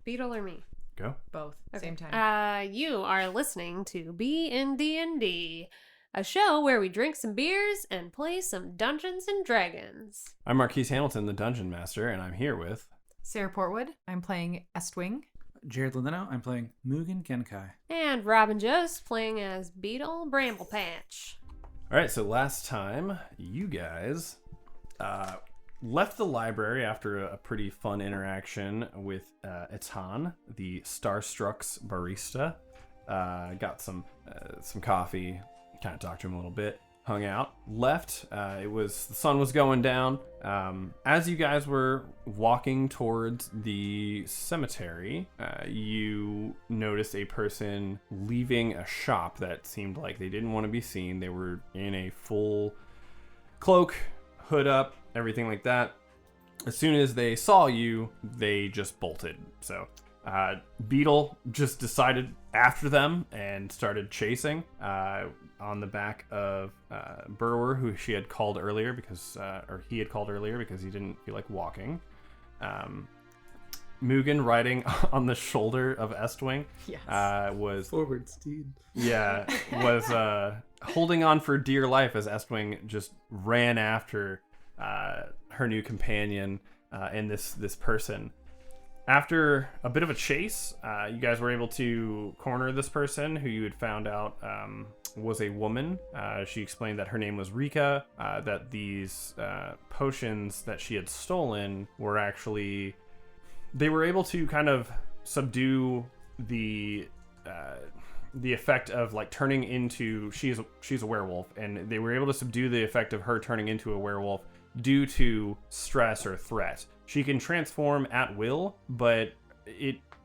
Beetle or me? Go. Both. Okay. Same time. You are listening to BnDnD, a show where we drink some beers and play some Dungeons and Dragons. I'm Marquise Hamilton, the Dungeon Master, and I'm here with... Sarah Portwood. I'm playing Estwing. Jared Lindeno. I'm playing Mugen Genkai. And Robin Jost playing as Beetle Bramble-Patch. All right, so last time, you guys left the library after a pretty fun interaction with Etan, the Starstruck's barista. Got some coffee, kind of talked to him a little bit, hung out, left. The sun was going down. As you guys were walking towards the cemetery, you noticed a person leaving a shop that seemed like they didn't want to be seen. They were in a full cloak, hood up, everything like that. As soon as they saw you, they just bolted. So Beetle just decided after them and started chasing on the back of Burwer, who she had called earlier because he had called earlier because he didn't feel like walking. Mugen riding on the shoulder of Estwing was Forward steed. Yeah, was holding on for dear life as Estwing just ran after her new companion and this person. After a bit of a chase, you guys were able to corner this person who you had found out was a woman. She explained that her name was Rika, that these potions that she had stolen were actually... They were able to kind of subdue the effect of like turning into... She's a werewolf, and they were able to subdue the effect of her turning into a werewolf due to stress or threat. She can transform at will, but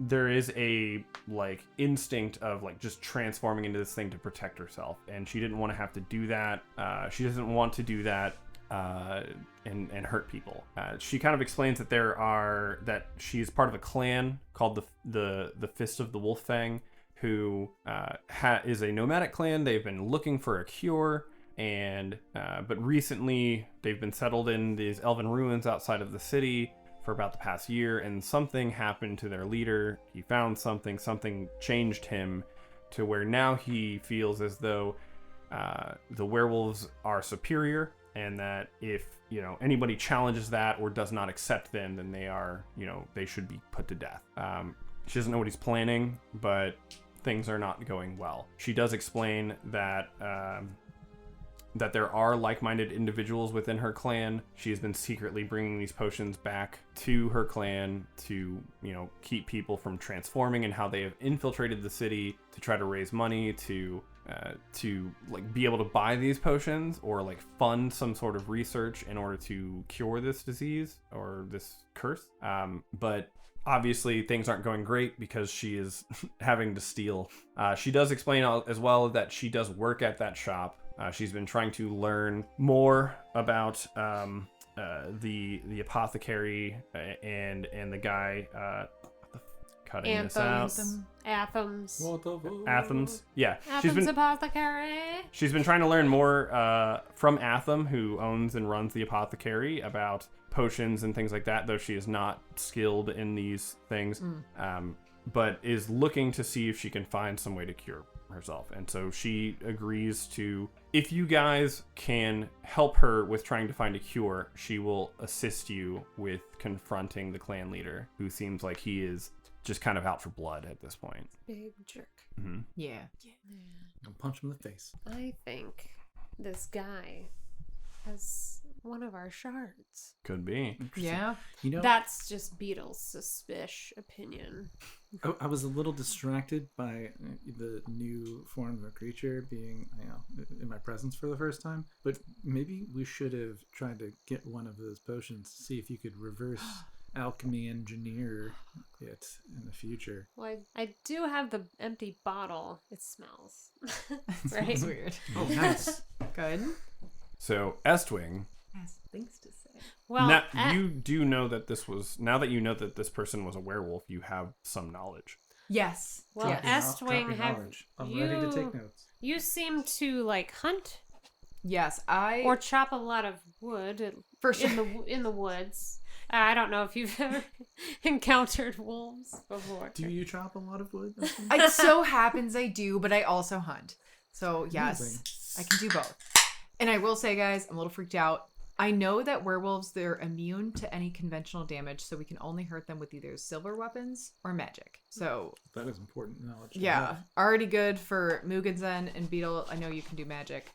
there is a like instinct of like just transforming into this thing to protect herself, and she didn't want to have to do that. She doesn't want to do that and hurt people. She kind of explains that she's part of a clan called the Fist of the Wolf Fang, who is a nomadic clan. They've been looking for a cure. And but recently they've been settled in these elven ruins outside of the city for about the past year, and something happened to their leader. He found something changed him to where now he feels as though the werewolves are superior, and that if anybody challenges that or does not accept them, then they should be put to death. She doesn't know what he's planning, but things are not going well. She does explain that there are like-minded individuals within her clan. She has been secretly bringing these potions back to her clan to, keep people from transforming, and how they have infiltrated the city to try to raise money to like be able to buy these potions or like fund some sort of research in order to cure this disease or this curse. But obviously things aren't going great because she is having to steal. She does explain as well that she does work at that shop. She's been trying to learn more about the apothecary and the guy cutting this out. Athams. Yeah. Athams apothecary. She's been trying to learn more from Atham, who owns and runs the apothecary, about potions and things like that, though she is not skilled in these things, but is looking to see if she can find some way to cure herself. And so she agrees to, if you guys can help her with trying to find a cure, she will assist you with confronting the clan leader, who seems like he is just kind of out for blood at this point. Big jerk. Mm-hmm. Yeah. I'll punch him in the face. I think this guy has one of our shards. Could be. Yeah. That's just Beetle's suspicious opinion. I was a little distracted by the new form of a creature being, in my presence for the first time. But maybe we should have tried to get one of those potions to see if you could reverse alchemy engineer it in the future. Well, I do have the empty bottle. It smells. Right? It's weird. Oh, nice. Good. So Estwing Has things to say. Well, now, you do know that now that you know that this person was a werewolf, you have some knowledge. Yes. Well, yes. Estwing, I'm ready to take notes. You seem to like hunt. Yes, or chop a lot of wood for sure. in the woods. I don't know if you've ever encountered wolves before. Do you chop a lot of wood? It so happens I do, but I also hunt. So yes, Amazing. I can do both. And I will say, guys, I'm a little freaked out. I know that werewolves, they're immune to any conventional damage, so we can only hurt them with either silver weapons or magic. So That is important knowledge. to yeah, have. already good for Mugenzen and Beetle. I know you can do magic.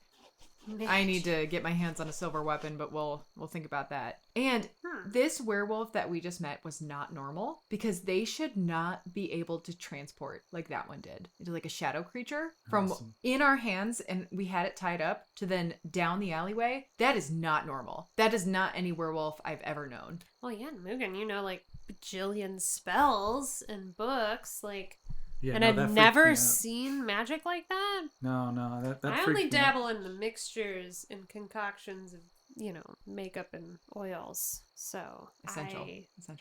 I need to get my hands on a silver weapon, but we'll think about that. And this werewolf that we just met was not normal because they should not be able to transport like that one did. It's like a shadow creature from Awesome. in our hands, and we had it tied up to then down the alleyway. That is not normal. That is not any werewolf I've ever known. Well, yeah, Mugen, you know, like bajillion spells and books, like, Yeah, and no, I've that freaked me never out. seen magic like that. No, that I freaked only me out. dabble in the mixtures and concoctions of, you know, makeup and oils. So Essential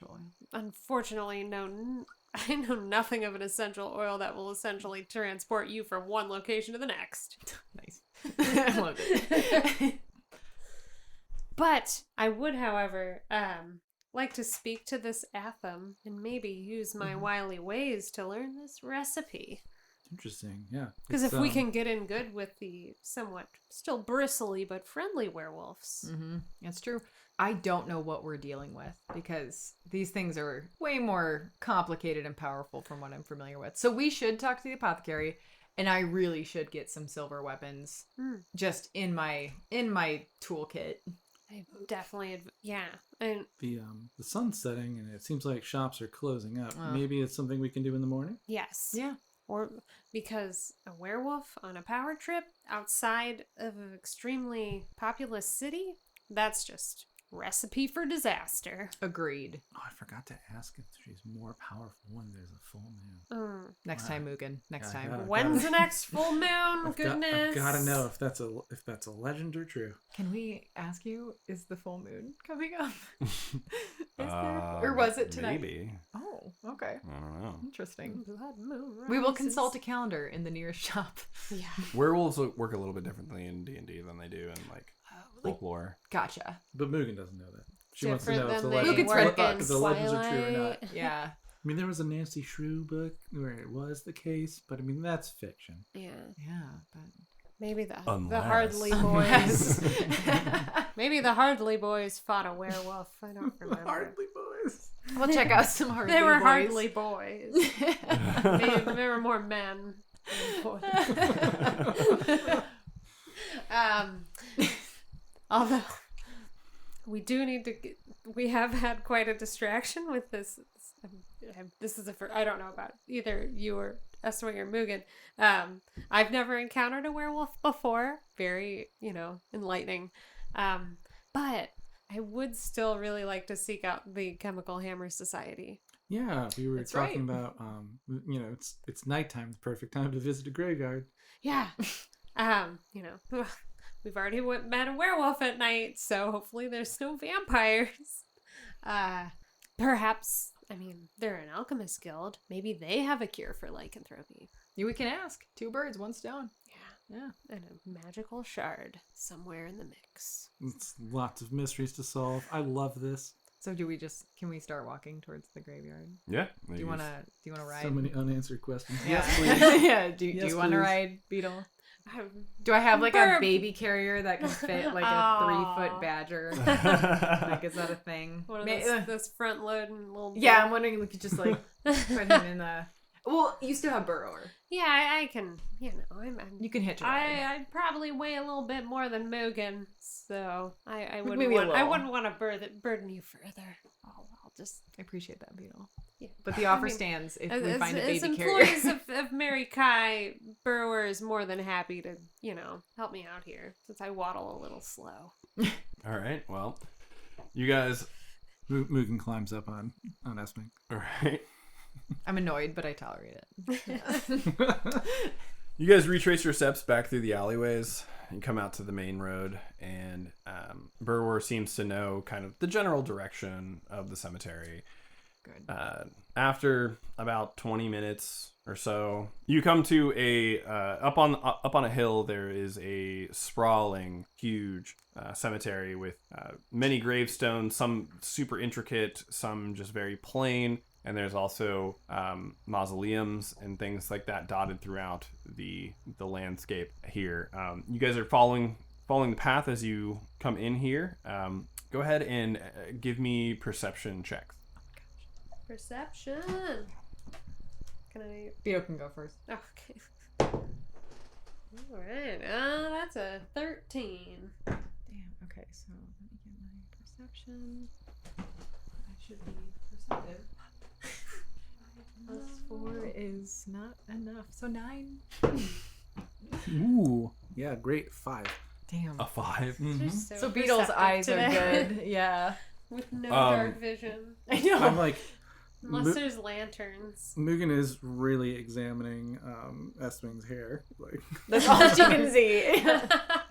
oil. Unfortunately, I know nothing of an essential oil that will essentially transport you from one location to the next. Nice. I loved it. But I would, however, like to speak to this Atham and maybe use my wily ways to learn this recipe. Interesting, yeah. Because if It's, we can get in good with the somewhat still bristly but friendly werewolves. Mm-hmm. That's true. I don't know what we're dealing with because these things are way more complicated and powerful from what I'm familiar with. So we should talk to the apothecary, and I really should get some silver weapons just in my toolkit. I definitely, yeah. And the sun's setting and it seems like shops are closing up. Oh. Maybe it's something we can do in the morning. yes. Yeah. Or because a werewolf on a power trip outside of an extremely populous city, that's just recipe for disaster. Agreed. Oh, I forgot to ask if she's more powerful when there's a full moon. Next time, Mugen. Next Yeah, time. I gotta- When's the next full moon? I've Goodness. gotta know if that's a legend or true. Can we ask you, is the full moon coming up? Is there? Or was it tonight? Maybe. Oh, okay. I don't know. Interesting. Blood moon We will rises. consult a calendar in the nearest shop. Yeah. Werewolves work a little bit differently in D&D than they do in like folklore. Gotcha. But Mugen doesn't know that. She wants to Different know if the than they legends, work in if the legends are true or not. Twilight. Yeah. I mean, there was a Nancy Shrew book where it was the case, but I mean, that's fiction. Yeah. Yeah, but Maybe the Unless. Hardley boys. Maybe the Hardley boys fought a werewolf. I don't remember. Hardly boys. we'll check out some Hardly They were boys. Hardly boys. Maybe they were more men than boys. Although we do need to we have had quite a distraction with this. This is I don't know about either you or Estwing or Mugen. I've never encountered a werewolf before. Very, enlightening. But I would still really like to seek out the Chemical Hammer Society. Yeah, we were That's talking right. about, it's nighttime, the perfect time to visit a graveyard. Yeah. We've already met a werewolf at night, so hopefully there's no vampires. Perhaps, they're an alchemist guild. Maybe they have a cure for lycanthropy. We can ask. 2 birds, 1 stone. Yeah. And a magical shard somewhere in the mix. It's lots of mysteries to solve. I love this. So can we start walking towards the graveyard? Yeah. Do you wanna ride? So many unanswered questions. Yeah. Yes, please. Yeah. Do Yes, you want to please. ride, Beetle? Do I have like a baby carrier that can fit like a Aw. 3-foot badger? Like, is that a thing? One of May- those front loading little. Yeah, I'm wondering if we could just like put him in the. Well, you still have Burrower. Yeah, I can. You can hitch a ride. I'd probably weigh a little bit more than Mugen, so I wouldn't Maybe a want. I little. wouldn't want to burden you further. I'll just. I appreciate that, Beetle. Yeah. But the offer stands if we find a as baby carrier. employees of Mary Kai, Burrower is more than happy to, help me out here since I waddle a little slow. All right. Well, you guys. Mugen climbs up on Esming. All right. I'm annoyed, but I tolerate it. You guys retrace your steps back through the alleyways and come out to the main road, and Burwar seems to know kind of the general direction of the cemetery. Good. After about 20 minutes or so, you come to a up on a hill. There is a sprawling, huge cemetery with many gravestones, some super intricate, some just very plain, and there's also mausoleums and things like that dotted throughout the landscape here. You guys are following the path as you come in here. Go ahead and give me perception checks. Perception. Can I? Theo can go first. Okay. All right. That's a 13. Damn. Okay, so let me get my perception. I should be perceptive. +4 is not enough. So 9. Ooh. Yeah, great. 5. Damn. A 5. You're So Beetle's perceptive eyes are today. good. Yeah. With no dark vision. I know. I'm like, Unless there's lanterns. Mugen is really examining S-Wing's hair. Like, That's all that you can see.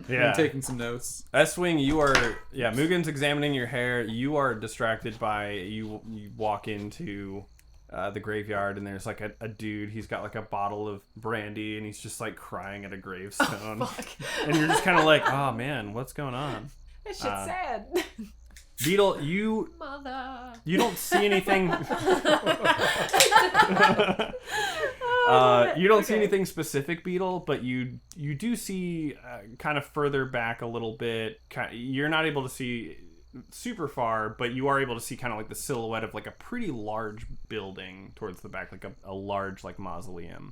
Yeah. I'm taking some notes. S-Wing, you are, Mugen's examining your hair. You are distracted by, you walk into the graveyard, and there's like a dude. He's got like a bottle of brandy, and he's just like crying at a gravestone. Oh, fuck. And you're just kind of like, oh man, what's going on? That shit's sad. Beetle, you Mother. don't see anything. You don't see anything specific, Beetle, but you do see kind of further back a little bit. You're not able to see super far, but you are able to see kind of like the silhouette of like a pretty large building towards the back, like a large like mausoleum.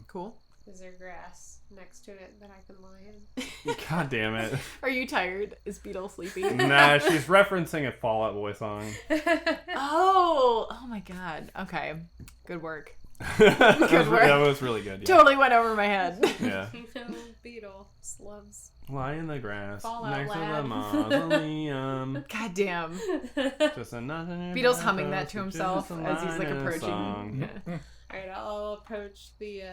Cool. Is there grass next to it that I can lie in? God damn it. Are you tired? Is Beetle sleepy? Nah, she's referencing a Fall Out Boy song. Oh my god. Okay. Good work. Good work. That was really good. Yeah. Totally went over my head. Yeah. You know, Beetle loves. Lie in the grass Fallout next to the lab. mausoleum. God damn. Just a nut in your Beetle's mouth, humming that to just himself a as he's like line in a approaching. song. Yeah. Alright, I'll approach the,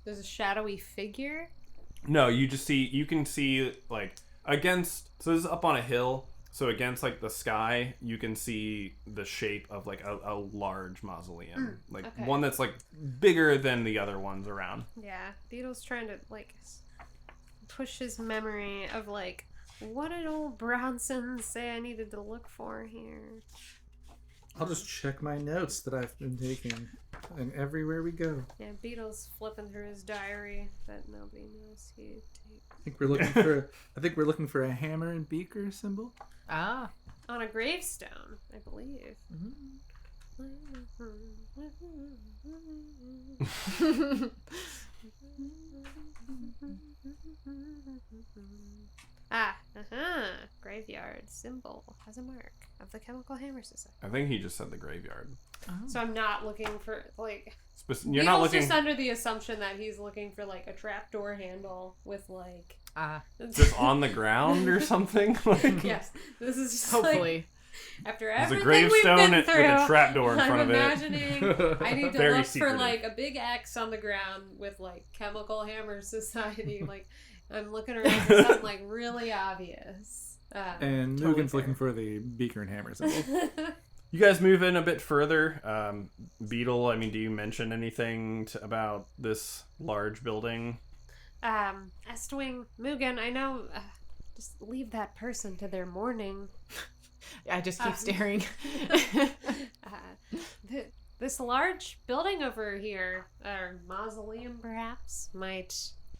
there's a shadowy figure. No, you can see like against, so this is up on a hill, so against like the sky, you can see the shape of like a large mausoleum. Like okay. one that's like bigger than the other ones around. Yeah, Beetle's trying to, like, push his memory of, like, what did old Bronson say I needed to look for here? I'll just check my notes that I've been taking, and everywhere we go. Yeah, Beetle's flipping through his diary that nobody knows he take. I think we're looking for a hammer and beaker symbol. Ah. On a gravestone, I believe. Graveyard symbol has a mark of the Chemical Hammer Society. I think he just said the graveyard. So I'm not looking for, like... You're not looking just under the assumption that he's looking for, like, a trapdoor handle with, like... just on the ground or something? Like, Yes. This is just, Hopefully. like... After there's a everything we've gravestone been with through, a trapdoor in I'm front of it. imagining I need to Very look secretive. for, like, a big X on the ground with, like, Chemical Hammer Society. Like, I'm looking around for something, like, really obvious. And totally Mugen's fair. looking for the beaker and hammer symbol. You guys move in a bit further. Beetle, I mean, do you mention anything about this large building? Estwing, Mugen, I know, just leave that person to their mourning. I just keep staring. This large building over here, or mausoleum perhaps, might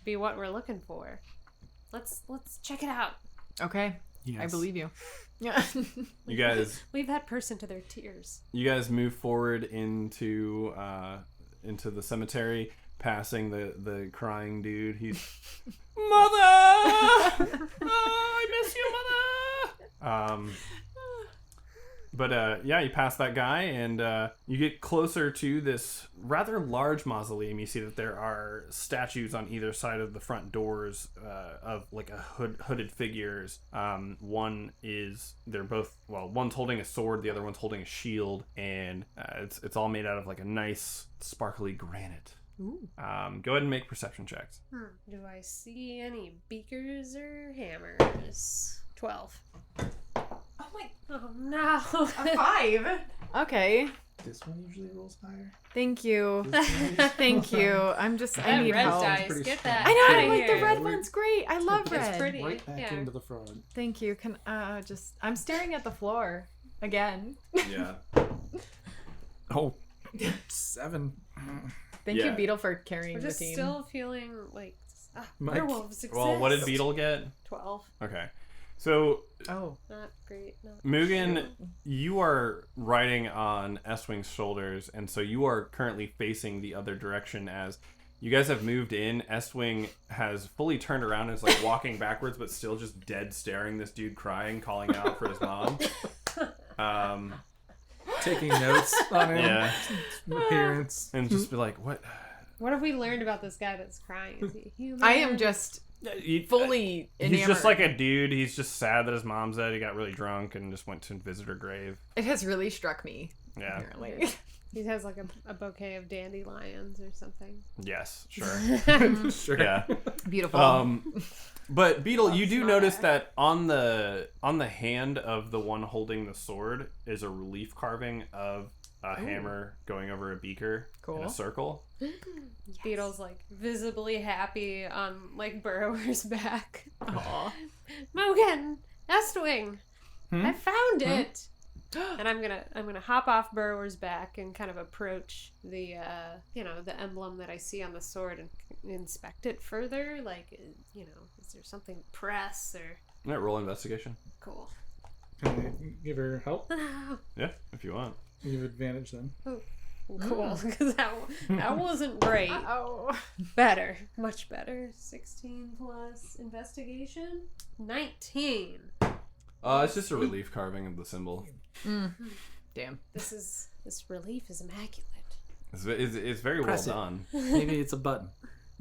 be what we're looking for. Let's check it out. Okay. Yes. I believe you. Yeah. You guys Leave that person to their tears. move forward into the cemetery, passing the crying dude. He's Mother! I miss you, Mother! But you pass that guy, and you get closer to this rather large mausoleum. You see that there are statues on either side of the front doors of like hooded figures. One's holding a sword, the other one's holding a shield, and it's all made out of like a nice sparkly granite. Ooh. Go ahead and make perception checks. Do I see any beakers or hammers? 12. Oh my. Oh no. A 5? Okay. This one usually rolls higher. Thank you. This one- Thank you. I That need red help. dice, Pretty get strong. that I know. outta I like the here. red one's great. I love It's red. pretty. Right back Yeah. into the frog. Thank you. Can I'm staring at the floor again. Yeah. Oh. 7. Thank Yeah. you, Beetle, for carrying We're the just team. still feeling like Mike. werewolves exist. Well, what did Beetle get? 12. Okay. So, Oh. Not great. Not Mugen, you are riding on S-Wing's shoulders, and so you are currently facing the other direction as you guys have moved in. S-Wing has fully turned around and is like walking backwards, but still just dead staring this dude crying, calling out for his mom. Taking notes on him. Yeah. Appearance. And just be like, what? What have we learned about this guy that's crying? Is he human? I am just fully enamored. He's just like a dude. He's just sad that his mom's dead. He got really drunk and just went to visit her grave. It has really struck me. Yeah. Apparently. He has like a bouquet of dandelions or something. Yes, sure. Sure. Yeah. Beautiful. But Beetle, you do not notice that. that on the hand of the one holding the sword is a relief carving of a hammer going over a beaker in Cool. a circle. Beetle's like visibly happy on like Burrower's back. Aw. Mugen, Estwing, I found it. And I'm gonna hop off Burrower's back and kind of approach the the emblem that I see on the sword and inspect it further. Like, is there something press or All right, roll investigation. cool? Can I give her help? Yeah, if you want. You have advantage then. Cool, because that wasn't great. Oh. Better, much better. 16 plus investigation, 19. It's just a relief carving of the symbol. Damn. This relief is immaculate. It's very Press it. well done. Maybe it's a button.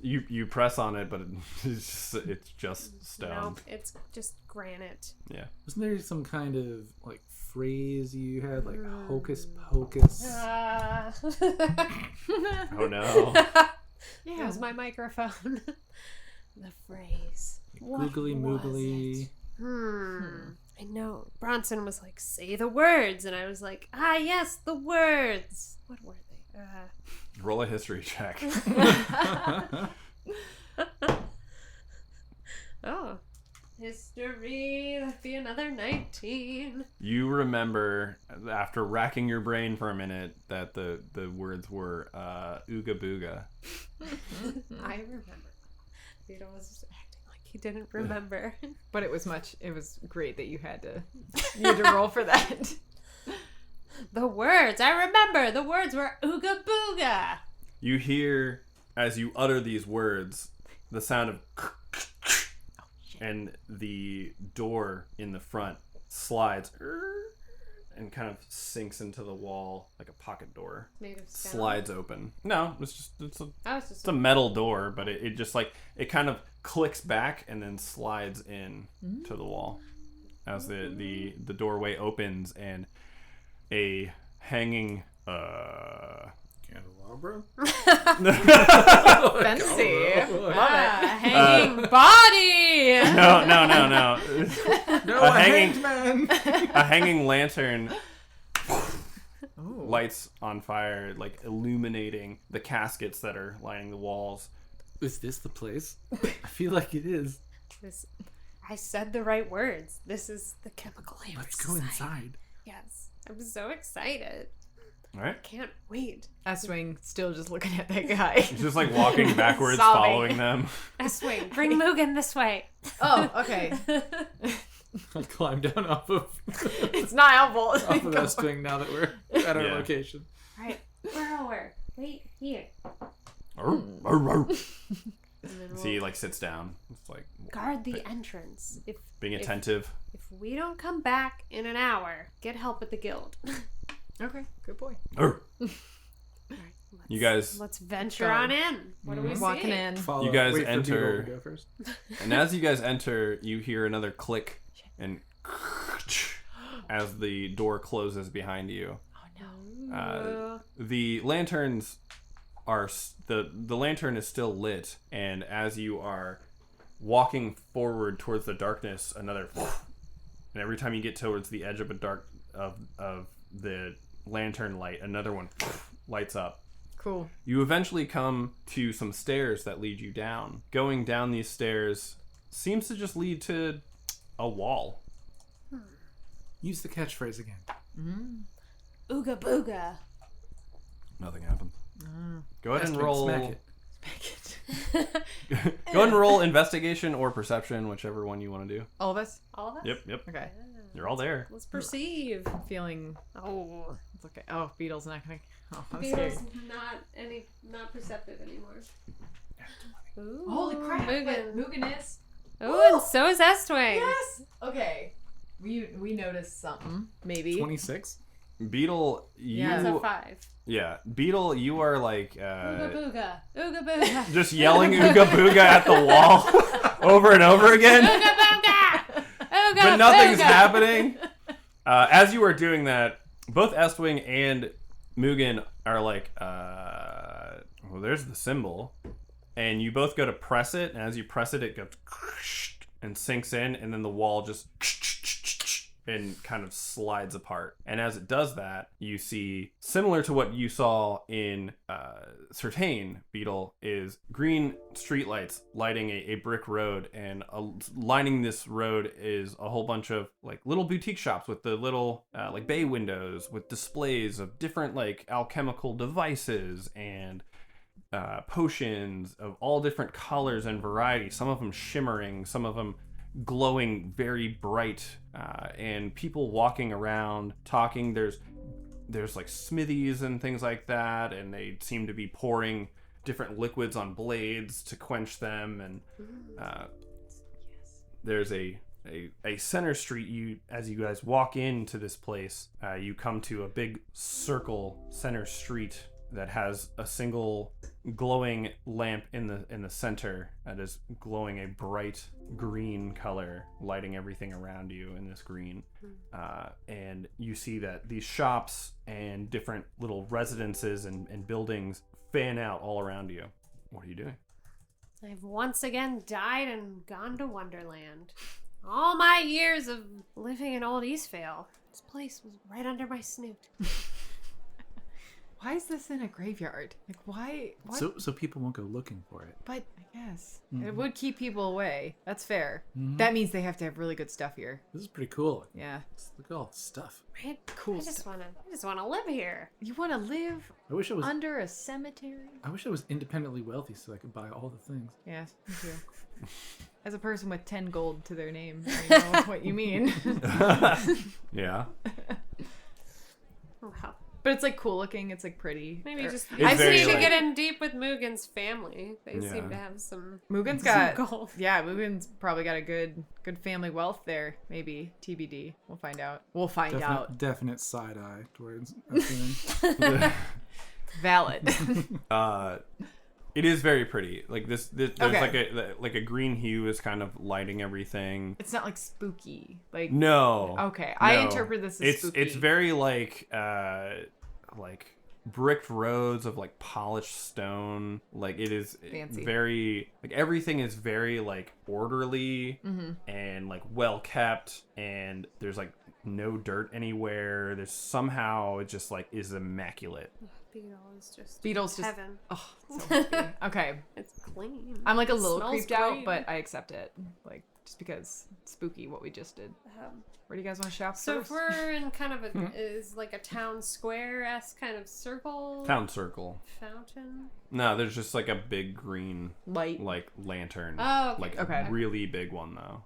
You press on it, but it's just stone. Nope, it's just granite. Yeah. Wasn't there some kind of like phrase you had, like hocus pocus? Oh no. Yeah, it was my microphone. The phrase. What Googly was moogly. it? I know. Bronson was like, say the words. And I was like, yes, the words. What were they? Roll a history check. Oh. History. That'd be another 19. You remember, after racking your brain for a minute, that the words were ooga booga. I remember. Vito was just acting like he didn't remember. But it was great that you had to roll for that. The words. I remember. The words were ooga booga. You hear, as you utter these words, the sound of and the door in the front slides and kind of sinks into the wall like a pocket door. Made of stone. Slides open. No, it's I was just it's a metal door, but it just like it kind of clicks back and then slides in to the wall as the doorway opens and a hanging Candelabra? Fancy. hanging body. no No, A a hanging- hanged man! a hanging lantern Ooh. lights on fire, like illuminating the caskets that are lining the walls. Is this the place? I feel like it is. I said the right words. This is the chemical labor Let's go society. inside. Yes, I'm so excited. All right, Can't wait. S-Wing still just looking at that guy. he's just like walking backwards, Sobbing. following them. Estwing, bring Mugen this way. Oh, okay. I climb down off of It's not helpful. off of that swing now that we're at our Yeah. location. Right, Burrower, wait here. Arr, arr, arr. And then So he like sits down. It's like guard the entrance. being attentive. If we don't come back in an hour, get help at the guild. Okay, good boy. Arr. Let's- You guys, Let's venture Go. on in. What do we Walking see? in. Follow. You guys Wait for enter- Beetle to go first. and as you guys enter, you hear another click and as the door closes behind you. Oh no. The lanterns are the lantern is still lit, and as you are walking forward towards the darkness, another and every time you get towards the edge of a dark of the lantern light. Another one lights up. Cool. You eventually come to some stairs that lead you down. Going down these stairs seems to just lead to a wall. Use the catchphrase again. Ooga booga. Nothing happens. Go ahead and Astrid, roll. smack it. Go ahead and roll investigation or perception, whichever one you want to do. All of us? All of us? Yep. Okay. You're all there. Let's perceive. I'm feeling... Oh. It's okay. Oh, Beetle's not gonna... Oh, I'm Beetle's scared. not perceptive anymore. Ooh, Holy crap. Mugen. Mugen is... Oh, and so is Estwing. Yes! Okay. We noticed something, maybe. 26. Beetle, you... That's a 5. Yeah. Beetle, you are like... Ooga booga. Ooga booga. just yelling Ooga Booga at the wall over and over again. Ooga booga. Ooga But nothing's booga. happening. As you are doing that, both Estwing and Mugen are like, well, there's the symbol. And you both go to press it, and as you press it, it goes and sinks in, and then the wall just and kind of slides apart. And as it does that, you see, similar to what you saw in Certain, Beetle, is green streetlights lighting a brick road, and lining this road is a whole bunch of like little boutique shops with the little like bay windows with displays of different like alchemical devices and potions of all different colors and varieties, some of them shimmering, some of them glowing very bright, and people walking around talking. There's like smithies and things like that, and they seem to be pouring different liquids on blades to quench them, and there's a center street. As you guys walk into this place, you come to a big circle center street that has a single glowing lamp in the center that is glowing a bright green color, lighting everything around you in this green. And you see that these shops and different little residences and buildings fan out all around you. What are you doing? I've once again died and gone to Wonderland. All my years of living in Olde East Vale, this place was right under my snoot. Why is this in a graveyard? Like, why? What? So people won't go looking for it. But I guess it would keep people away. That's fair. Mhm. That means they have to have really good stuff here. This is pretty cool. Yeah. Look at all the stuff. Right? Cool I just stuff. wanna live here. You want to live I wish I was. under a cemetery? I wish I was independently wealthy so I could buy all the things. Yeah, me too. As a person with 10 gold to their name, I know what you mean. Yeah. Wow. But it's like cool looking. It's like pretty. Maybe Or- just It's I just very, need to like- get in deep with Mugen's family. They Yeah. seem to have some Mugen's got gold. yeah, Mugen's probably got a good family wealth there. Maybe TBD. We'll find out. We'll find out. Definite side eye towards everything. Valid. It is very pretty. Like there's Okay. like a green hue is kind of lighting everything. It's not like spooky. Like No. okay, I No. interpret this as spooky. It's very like bricked roads of like polished stone. Like it is Fancy. very like everything is very like orderly and like well kept, and there's like no dirt anywhere. There's somehow it just like is immaculate. Beetle's just heaven. oh, so happy. Okay. It's clean. I'm like a little Smells creeped out, great. but I accept it. Like just because it's spooky what we just did. Where do you guys want to shop So first? if we're in kind of is like a town square-esque kind of circle Town circle. fountain. No, there's just like a big green Light. like lantern. Oh, okay. Like Okay. a really big one though.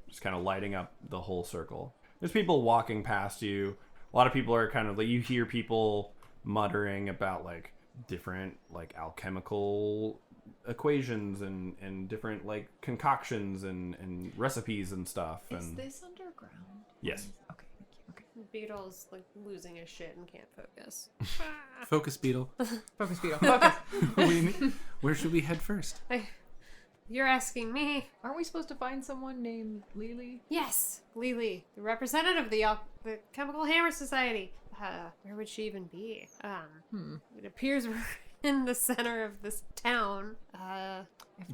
Just kind of lighting up the whole circle. There's people walking past you. A lot of people are kind of like, you hear people muttering about like different like alchemical equations and different like concoctions and recipes and stuff. Is And this underground? yes. Okay, thank you. Okay. Beetle's like losing his shit and can't focus. Focus, Beetle. Focus, Beetle. Focus. Where should we head first? You're asking me? Aren't we supposed to find someone named Lili? Yes, Lili, the representative of the Chemical Hammer Society. Where would she even be? It appears we're in the center of this town.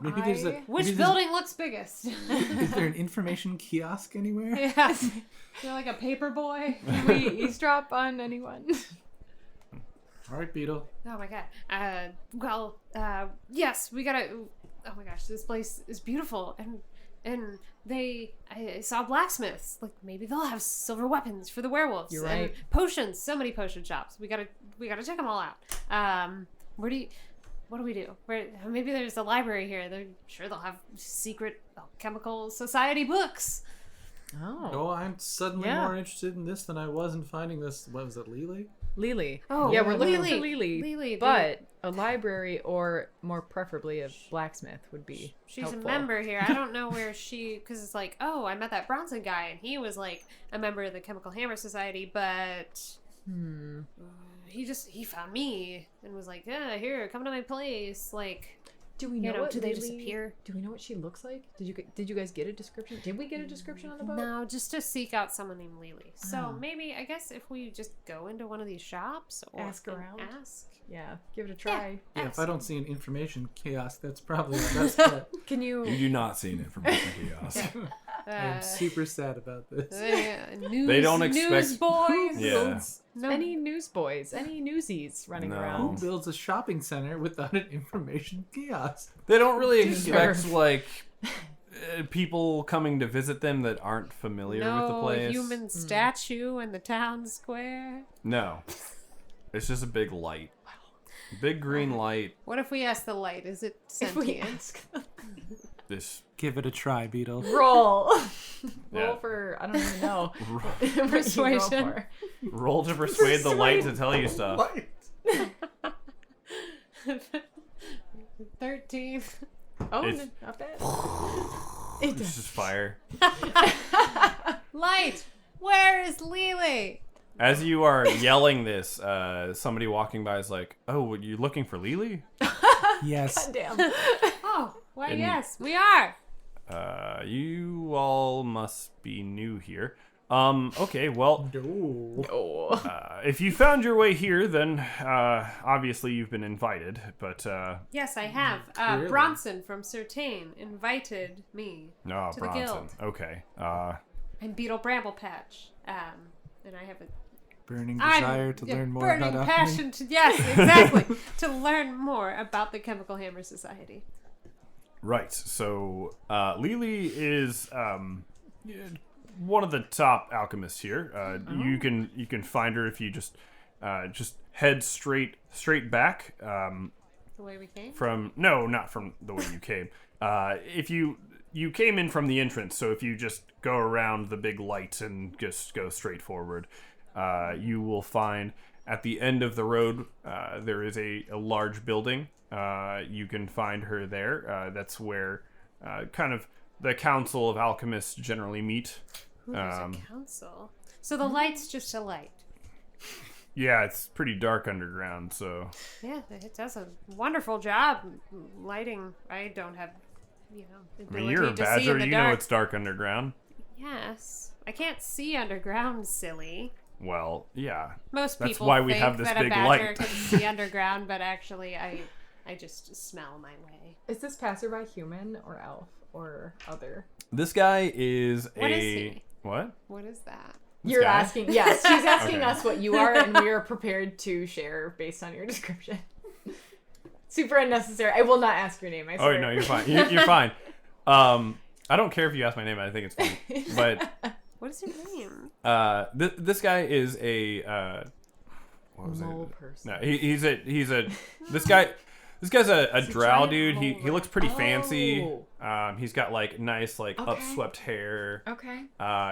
Maybe there's a. Which maybe there's building looks biggest? Is there an information kiosk anywhere? Yeah. You're like a paper boy. Can we eavesdrop on anyone? All right, Beetle. Oh my god. Yes, we gotta. Oh my gosh, this place is beautiful, and I saw blacksmiths. Like maybe they'll have silver weapons for the werewolves. You're right. And potions. So many potion shops. We gotta check them all out. What do we do? Maybe there's a library here. They're sure they'll have secret alchemical society books. Oh, I'm suddenly more interested in this than I was in finding this. What was it, Lili? Lili. Oh, yeah, we're looking Lili. for Lili. Lili, but a library or more preferably a blacksmith would be She's helpful. a member here. I don't know where because it's like, oh, I met that Bronson guy, and he was like a member of the Chemical Hammer Society, but he found me and was like, yeah, here, come to my place. Like, do we know? Do they disappear? Do we know what she looks like? Did you guys get a description? Did we get a description on the boat? No, just to seek out someone named Lili. So maybe I guess if we just go into one of these shops or ask around. Yeah, give it a try. Yeah, if I don't see an information kiosk, that's probably the best bet. Can you? You do not see an information kiosk. I'm super sad about this. They don't expect- newsboys. Yeah. No. Any newsboys, any newsies running No. Who around? builds a shopping center without an information kiosk? They don't really Sure. expect like people coming to visit them that aren't familiar with the place. No human statue in the town square. No, it's just a big light, big green light. What if we ask the light? Is it If we sentient? ask, This Give it a try, Beetle. roll, Yeah. roll for I don't even know. What you roll Persuasion. for. roll to persuade the light to tell you stuff. 13. Oh, It's- not bad. It's just fire. Light! Where is Lili? As you are yelling this, somebody walking by is like, "Oh, you looking for Lili?" Yes. Damn. Oh, why, And- yes, we are. You all must be new here. Okay, well, No. Oh. if you found your way here, then obviously you've been invited. But Yes, I have. Clearly. Bronson from Certain invited me. no, To the Bronson. guild. Okay. I'm Beetle Bramblepatch. And I have a Burning desire to learn more burning about passion alchemy. yes, exactly. To learn more about the Chemical Hammer Society. Right. So Lili is one of the top alchemists here. You can find her if you just head straight back. The way we came. Not from the way you came. If you came in from the entrance, so if you just go around the big light and just go straight forward, you will find at the end of the road there is a large building. You can find her there. That's where kind of the Council of Alchemists generally meet. Ooh, there's a council. So the light's just a light. Yeah, it's pretty dark underground, so... Yeah, it does a wonderful job lighting. I don't have, the I mean, ability you're a to see in badger, the you dark. know it's dark underground. Yes. I can't see underground, silly. Well, yeah. Most That's people why we think have this that big a badger light. can see underground, but actually I just smell my way. Is this passerby human or elf or other? This guy is What is he? What? What is that? You're guy? asking. Yes, she's asking Okay. us what you are, and we are prepared to share based on your description. Super unnecessary. I will not ask your name. I Oh, swear. no, you're fine. You're fine. I don't care if you ask my name. I think it's funny. But What is your name? this guy is a what was Mole it? person. No, he's a this guy's a drow giant dude. mole He looks pretty fancy. Oh. He's got like nice like Okay. upswept hair. Okay.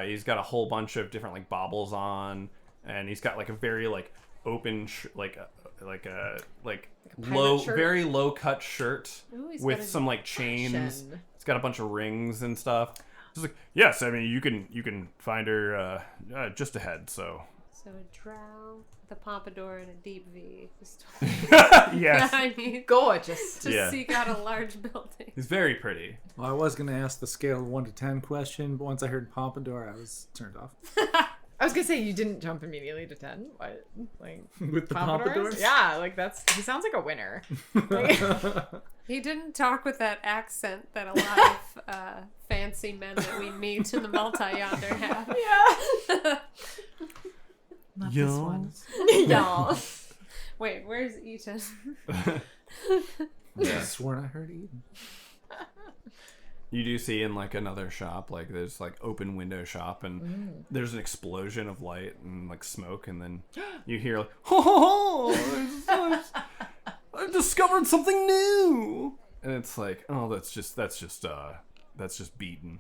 He's got a whole bunch of different like baubles on, and he's got like a very like open like pirate low shirt? very low cut shirt Ooh, he's with got a some like chains. Shen. It's got a bunch of rings and stuff. Just like, yes, I mean you can find her just ahead. So So a drow, the pompadour, and a deep V. Just yes, I mean, Gorgeous. to Yeah. seek out a large building. he's very pretty. Well, I was going to ask the scale of 1 to 10 question, but once I heard Pompadour, I was turned off. I was gonna say you didn't jump immediately to 10. What? Like With the Pompadours? Pompadours? Yeah, like he sounds like a winner. He didn't talk with that accent that a lot of fancy men that we meet in the multi-yonder have. Yeah. Not this Yo. one. Y'all. Wait, where's Ethan? Yeah. Sworn I heard Eden. You do see in like another shop, like there's like open window shop, and there's an explosion of light and like smoke, and then you hear like, oh, I've discovered something new, and it's like, oh, that's just beaten.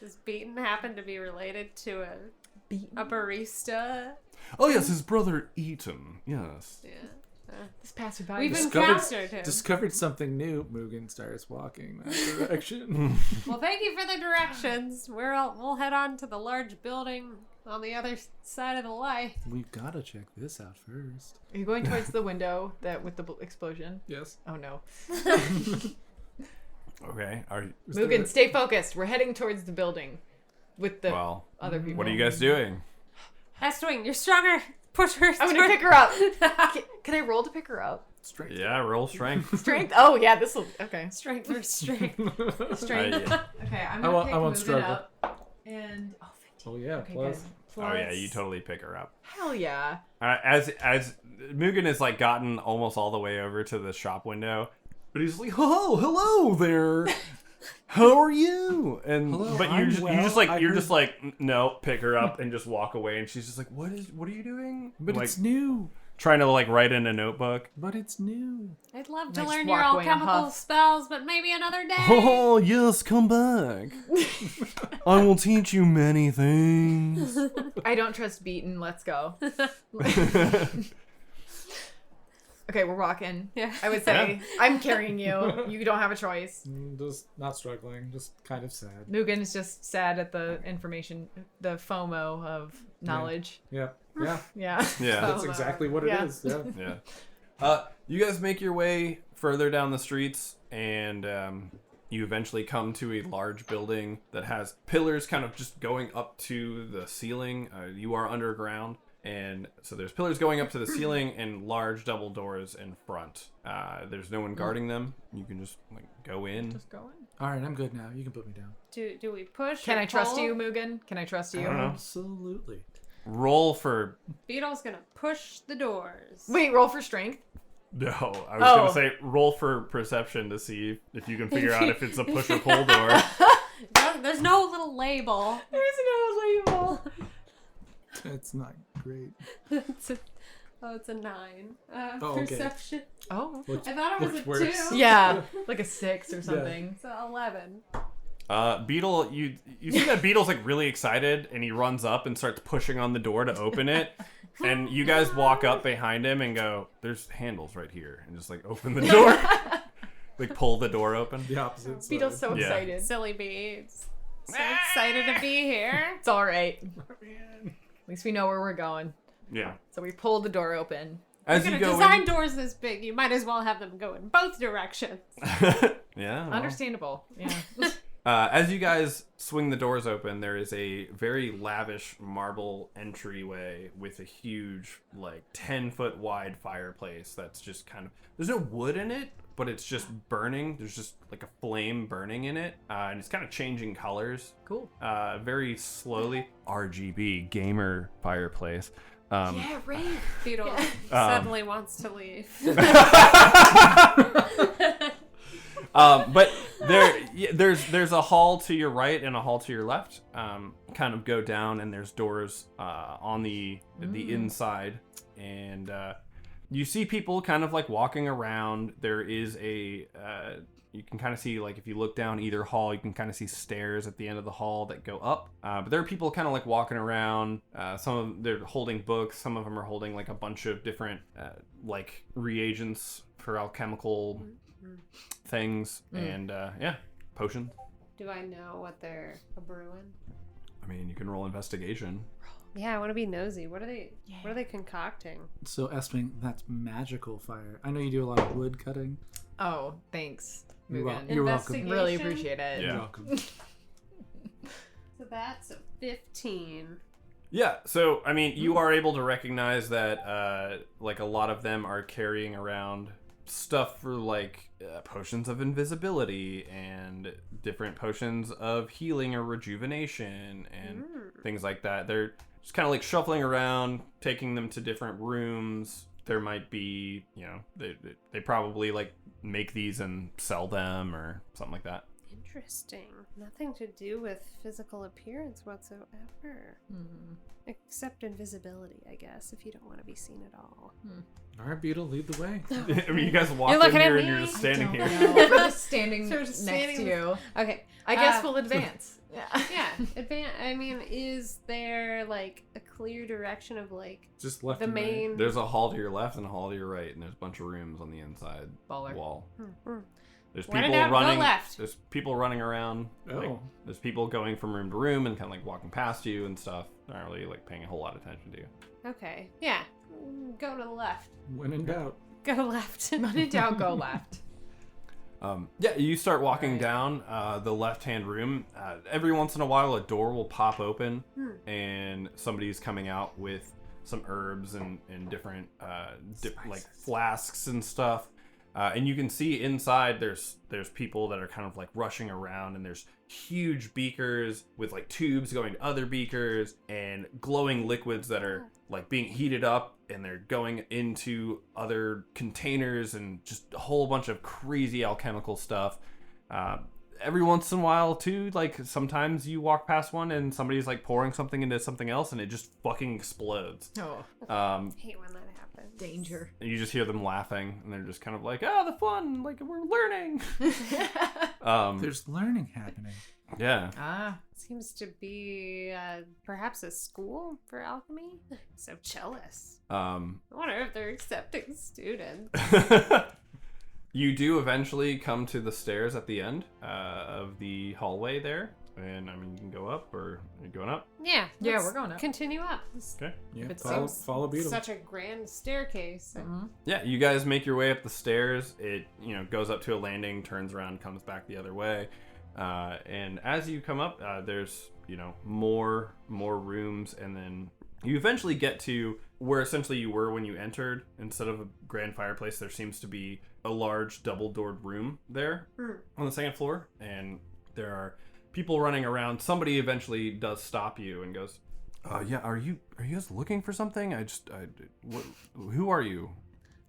Does Beaton happen to be related to a barista? Oh yes, his brother Eaton. Yes. Yeah. This passerby. We've Discovered- encountered him. Discovered something new. Mugen starts walking that direction. Well, thank you for the directions. We'll head on to the large building on the other side of the light. We've got to check this out first. Are you going towards the window with the explosion? Yes. Oh no. Okay. Mugen, stay focused. We're heading towards the building with the other people. What are you guys doing? Estwing, you're stronger. Push her. I'm gonna pick her up. Can I roll to pick her up? Straight. Yeah, roll strength. Strength? Oh yeah, this will. Okay. Strength for strength. Strength. Yeah. Okay, I'm I gonna won't- pick I won't Mugen struggle. up. And 15. Oh yeah, Okay, plus. good. Oh yeah, you totally pick her up. Hell yeah. As Mugen has like gotten almost all the way over to the shop window, but he's like, "Oh, hello there. How are you?" And Hello, but I'm you're just well. like you're just like, no, pick her up and just walk away. And she's just like, what are you doing? But like, it's new. trying to like write in a notebook. But it's new. I'd love to Nice learn your walk away in a alchemical huff. spells, but maybe another day. Oh yes, come back. I will teach you many things. I don't trust Beaton. Let's go. Okay, we're walking. Yeah. I would say I'm carrying you. You don't have a choice. Just not struggling. Just kind of sad. Mugen is just sad at the information, the FOMO of knowledge. Yeah. Yeah. Yeah. Yeah. That's FOMO. exactly what it Yeah. is. Yeah. Yeah. You guys make your way further down the streets, and you eventually come to a large building that has pillars kind of just going up to the ceiling. You are underground, and so there's pillars going up to the ceiling and large double doors in front. There's no one guarding them. You can just like go in. Just going. All right, I'm good now. You can put me down. Do we push? Can or I trust pull? you, Mugen? Can I trust you? I don't know. Absolutely. Roll for Beetle's gonna push the doors. Wait, roll for strength. no. I was Oh. gonna say roll for perception to see if you can figure out if it's a push or pull door. No, there's no little label. There's no label. It's not great. it's a 9. Oh, okay. Perception. Oh. Which, I thought it was which a works. 2. Yeah, like a 6 or something. So 11. Beetle, you see that Beetle's like really excited, and he runs up and starts pushing on the door to open it. And you guys walk up behind him and go, "There's handles right here," and just like open the door, like pull the door open. The opposite side. Beetle's so Yeah. excited. Silly beads. So excited to be here. It's all right. At least we know where we're going. Yeah. So we pull the door open. As You're you gonna go design in, doors this big. You might as well have them go in both directions. yeah. well. Understandable. Yeah. As you guys swing the doors open, there is a very lavish marble entryway with a huge, like 10-foot wide fireplace that's just kind of, there's no wood in it, but it's just burning. There's just like a flame burning in it, and it's kind of changing colors. Cool. Very slowly. RGB gamer fireplace. Yeah, right. Beetle suddenly wants to leave. But there's a hall to your right and a hall to your left. Kind of go down, and there's doors on the inside, and you see people kind of like walking around. There is a you can kind of see, like, if you look down either hall, you can kind of see stairs at the end of the hall that go up. But there are people kind of like walking around. Some of them, they're holding books. Some of them are holding like a bunch of different like reagents for alchemical things, and yeah, potions. Do I know what they're brewing? I mean, you can roll investigation. Yeah, I want to be nosy. What are they concocting? So, Estwing, that's magical fire. I know you do a lot of wood cutting. Oh, thanks, You're Mugen. You're welcome. Investigation? Really appreciate it. Yeah. You're welcome. So that's a 15. Yeah, so I mean, you are able to recognize that like a lot of them are carrying around stuff for like potions of invisibility and different potions of healing or rejuvenation and things like that. just kind of like shuffling around, taking them to different rooms. There might be, they probably like make these and sell them or something like that. Interesting. Nothing to do with physical appearance whatsoever. Except invisibility, I guess, if you don't want to be seen at all. All right, Beetle, lead the way. I mean, you guys walk You're in looking at here and me? you're just standing here. We're just standing So we're just next standing to you. Okay. I guess we'll advance. Yeah. I mean, is there like a clear direction of like Just left the and right. main? There's a hall to your left and a hall to your right, and there's a bunch of rooms on the inside Baller. wall. There's When in people doubt, go running. left. There's people running around. Oh. Like, there's people going from room to room and kind of like walking past you and stuff. They're not really like paying a whole lot of attention to you. Okay. Yeah. Go to the left. When in doubt. Go left. When in doubt, go left. Yeah, you start walking down the left-hand room. Every once in a while, a door will pop open, and somebody's coming out with some herbs and different like flasks and stuff. And you can see inside there's people that are kind of like rushing around, and there's huge beakers with like tubes going to other beakers and glowing liquids that are like being heated up, and they're going into other containers and just a whole bunch of crazy alchemical stuff. Every once in a while too, like sometimes you walk past one and somebody's like pouring something into something else and it just fucking explodes. Oh, Hate when that happens. danger. And you just hear them laughing, and they're just kind of like, "Oh, the fun! Like we're learning." There's learning happening. Yeah. Seems to be perhaps a school for alchemy. So jealous. I wonder if they're accepting students. You do eventually come to the stairs at the end of the hallway there, and I mean you can go up, or are you going up? Yeah. Yeah, let's we're going up. Continue up. Okay. Yeah, It follow, seems follow Beetle. Such a grand staircase. Yeah, you guys make your way up the stairs. It goes up to a landing, turns around, comes back the other way, and as you come up, there's more rooms, and then you eventually get to where essentially you were when you entered. Instead of a grand fireplace, there seems to be a large double-doored room there on the second floor, and there are people running around. Somebody eventually does stop you and goes, "Yeah, are you guys looking for something? Who are you?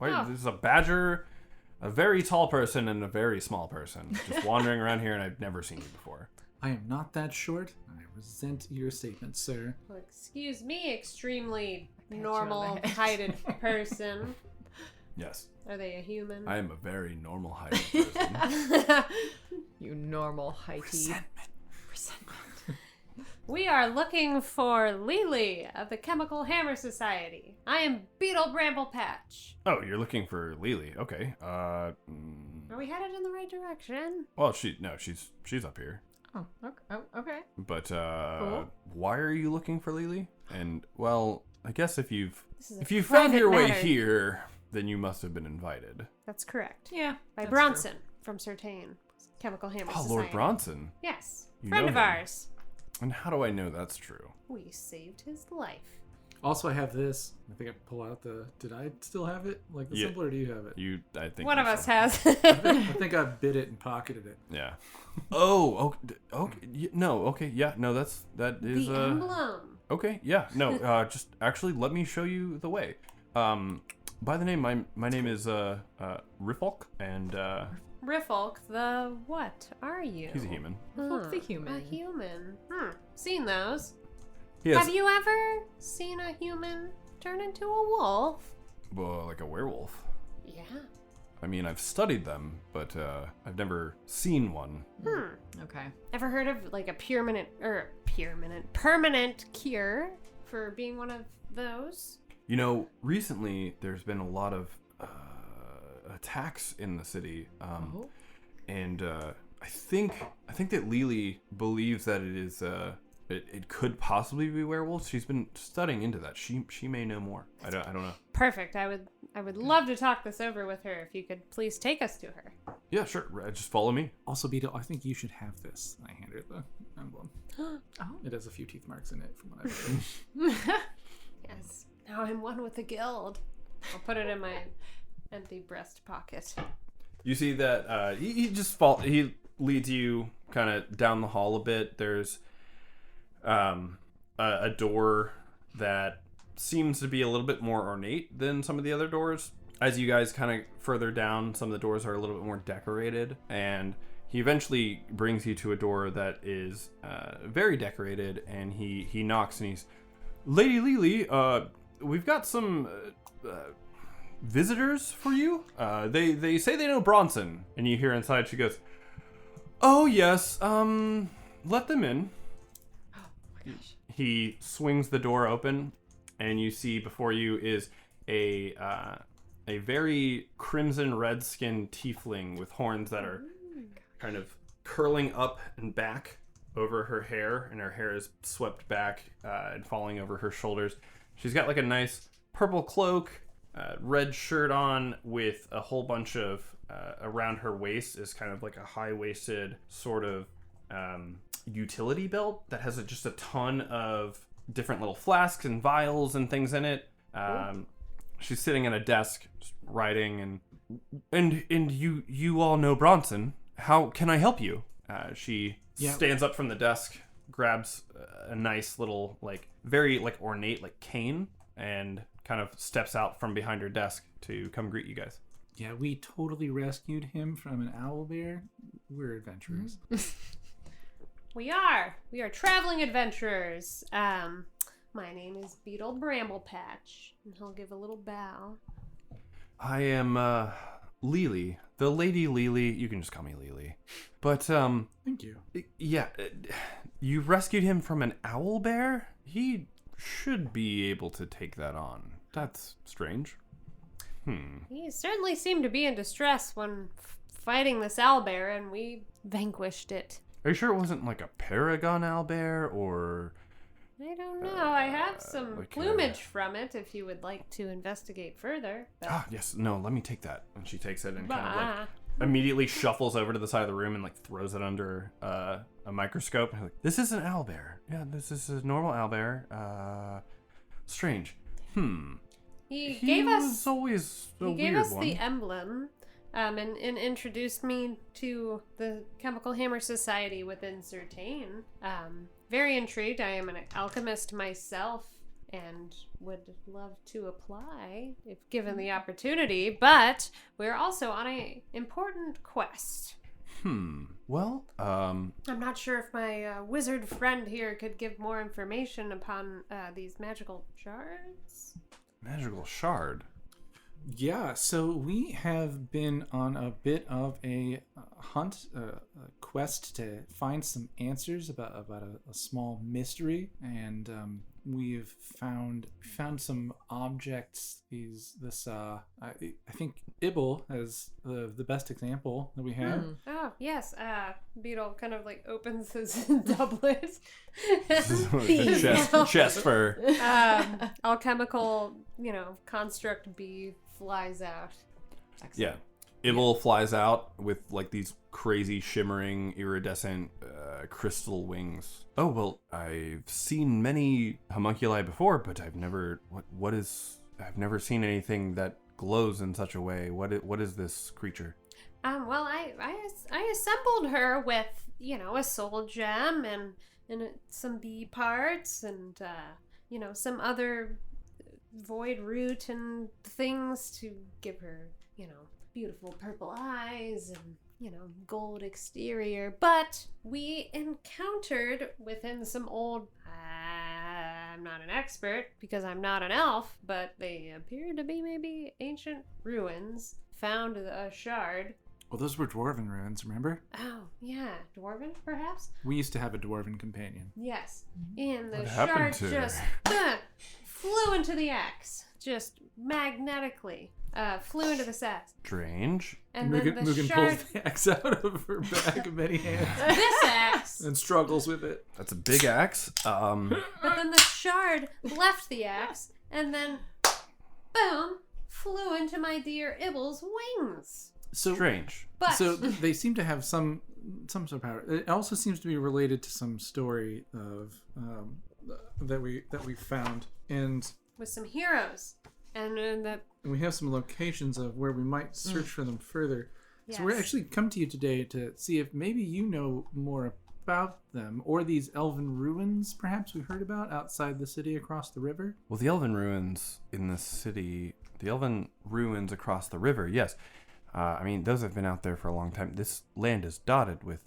This is a badger, a very tall person, and a very small person just wandering around here, and I've never seen you before." I am not that short. I resent your statement, sir. Well, excuse me, extremely you on normal the head. heighted person. Yes, Are they a human? I am a very normal heighted person. You normal heighty. Resentment. We are looking for Lili of the Chemical Hammer Society. I am Beetle Bramble Patch. Oh, you're looking for Lili. Okay. Are we headed in the right direction? Well, she's up here. Oh, okay. But Cool. why are you looking for Lili? And well, I guess if you a found your way private matter. here, then you must have been invited. That's correct. Yeah. By that's Bronson from Certain Chemical Hammer Oh, Society. Lord Bronson. Yes. You Friend know of him. ours. And how do I know that's true? We saved his life. Also, I have this. I think I pull out the. Did I still have it? Like the Yeah. symbol, or do you have it? I think One you of us saw- has. I think I bit it and pocketed it. Yeah. Oh, okay. No, okay. Yeah, no, that is the emblem. Okay, yeah. No, just actually let me show you the way. By the name, my name is Riffolk, and Riffolk, the what are you? he's a human. Riffolk the human. A human. Seen those. He has Have you ever seen a human turn into a wolf? like a werewolf. Yeah. I mean, I've studied them, but I've never seen one. Okay. Ever heard of like a permanent cure for being one of those? Recently there's been a lot of attacks in the city, and I think that Lili believes that it is it could possibly be werewolves. She's been studying into that. She may know more. I don't know. Perfect. I would love to talk this over with her if you could please take us to her. Yeah, sure. Just follow me. Also, Beetle, I think you should have this. I handed her the emblem. Oh. It has a few teeth marks in it from what I've heard. Yes. Now I'm one with the guild. I'll put it in my empty breast pocket. You see that he leads you kind of down the hall a bit. There's a door that seems to be a little bit more ornate than some of the other doors. As you guys kind of further down, some of the doors are a little bit more decorated, and he eventually brings you to a door that is very decorated, and he knocks and he's, Lady Lili, we've got some visitors for you. They say they know Bronson. And you hear inside, she goes, oh yes, let them in. Oh my gosh. He swings the door open, and you see before you is a very crimson red-skinned tiefling with horns that are kind of curling up and back over her hair, and her hair is swept back and falling over her shoulders. She's got like a nice purple cloak, red shirt on with a whole bunch of around her waist is kind of like a high-waisted sort of utility belt that has just a ton of different little flasks and vials and things in it. She's sitting at a desk just writing, and you all know Bronson. How can I help you? She stands up from the desk, grabs a nice little, like, very, like, ornate, like, cane, and kind of steps out from behind her desk to come greet you guys. Yeah, we totally rescued him from an owlbear. We're adventurers. We are traveling adventurers. My name is Beetle Bramblepatch, and he'll give a little bow. I am Lili, the Lady Lili. You can just call me Lili. But Thank you. Yeah, you rescued him from an owlbear? He should be able to take that on. That's strange. He certainly seemed to be in distress when fighting this owlbear, and we vanquished it. Are you sure it wasn't like a paragon owlbear, or... I don't know. I have some like, plumage from it if you would like to investigate further. But... yes, no, let me take that. And she takes it and kind of Bah. like immediately shuffles over to the side of the room and like throws it under a microscope. And like, this is an owlbear. Yeah, this is a normal owlbear. Strange. He gave us was always a he gave weird us one. the emblem, and introduced me to the Chemical Hammer Society within Certain. Very intrigued. I am an alchemist myself and would love to apply if given the opportunity, but we're also on an important quest. Well, I'm not sure if my wizard friend here could give more information upon these magical shards. magical shard. Yeah, so we have been on a bit of a hunt, a quest to find some answers about a small mystery, and we've found some objects. I think Ibble is the best example that we have. Oh, yes. Beetle kind of like opens his doublet. chest fur. Alchemical, construct bee flies out. Yeah. Ibble flies out with like these crazy shimmering iridescent crystal wings. Oh, well, I've seen many homunculi before, but I've never never seen anything that glows in such a way. What is this creature? Well, I assembled her with, a soul gem and some bee parts and some other void root and things to give her, beautiful purple eyes and, gold exterior. But we encountered within some old, I'm not an expert because I'm not an elf, but they appear to be maybe ancient ruins, found a shard. Well, those were dwarven ruins, remember? Oh, yeah. Dwarven, perhaps? We used to have a dwarven companion. Yes. And the What happened shard to her? just flew into the axe. Just magnetically flew into the axe. Strange. And Mugen then the Mugen shard... pulls the axe out of her bag of many hands this axe! and struggles with it. That's a big axe. But then the shard left the axe and then, boom, flew into my dear Ibble's wings. Strange. But... So they seem to have some sort of power. It also seems to be related to some story of that we found, and with some heroes. And we have some locations of where we might search for them further. Yes. So we're actually come to you today to see if maybe you know more about them, or these elven ruins, perhaps we heard about outside the city across the river? Well, the elven ruins in the city, the elven ruins across the river, yes. I mean, those have been out there for a long time. This land is dotted with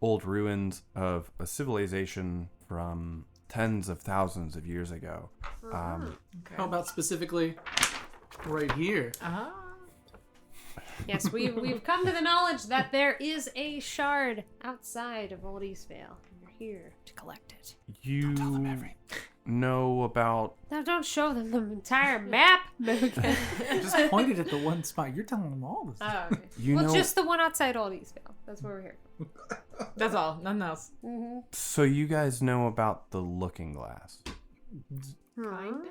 old ruins of a civilization from tens of thousands of years ago. How about specifically right here? Yes, we've come to the knowledge that there is a shard outside of Olde East Vale, and we're here to collect it. You know about... Now, don't show them the entire map, Mugen. Just pointed at the one spot. You're telling them all this. Oh, okay. You well, know... just the one outside Olde East Vale. That's where we're here. That's all. Nothing else. Mm-hmm. So you guys know about the looking glass. Kinda.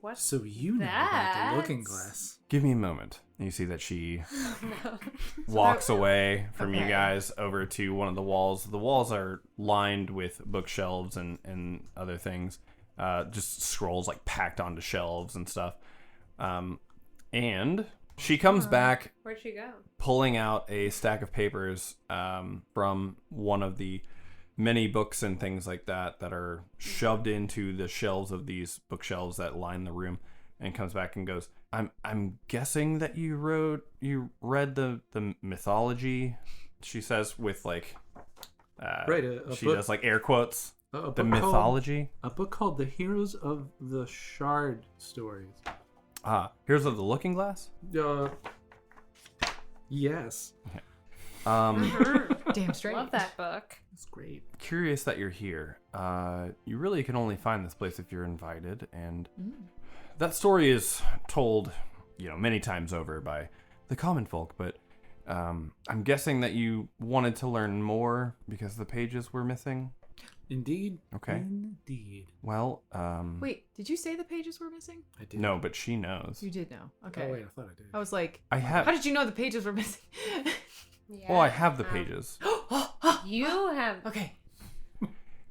What? So you know about the looking glass. Give me a moment. You see that she No. walks away from you Okay. guys over to one of the walls. The walls are lined with bookshelves and other things. Just scrolls like packed onto shelves and stuff. And she comes back Where'd she go? pulling out a stack of papers from one of the many books and things like that that are shoved into the shelves of these bookshelves that line the room, and comes back and goes, I'm guessing that you read the mythology, she says with like Right, she book- does like air quotes, A the book mythology. A book called The Heroes of the Shard Stories. Here's of the Looking Glass. Yes. Damn straight. Love that book. That's great. Curious that you're here. You really can only find this place if you're invited, and that story is told, many times over by the common folk, but I'm guessing that you wanted to learn more because the pages were missing. Indeed. Okay. Indeed. Well, Wait, did you say the pages were missing? I did. no, but she knows. You did know. Okay. Oh, wait, I thought I did. I was like, I how have. did you know the pages were missing? Yeah. Well, I have the pages. You have. Okay.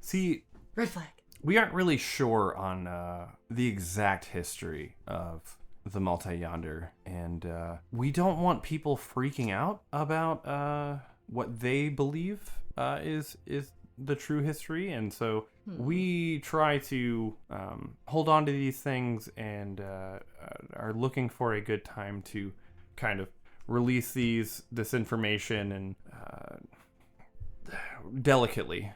See, Red flag. we aren't really sure on the exact history of the Malta Yonder, and we don't want people freaking out about what they believe is the true history, and so we try to hold on to these things and are looking for a good time to kind of release this information and delicately,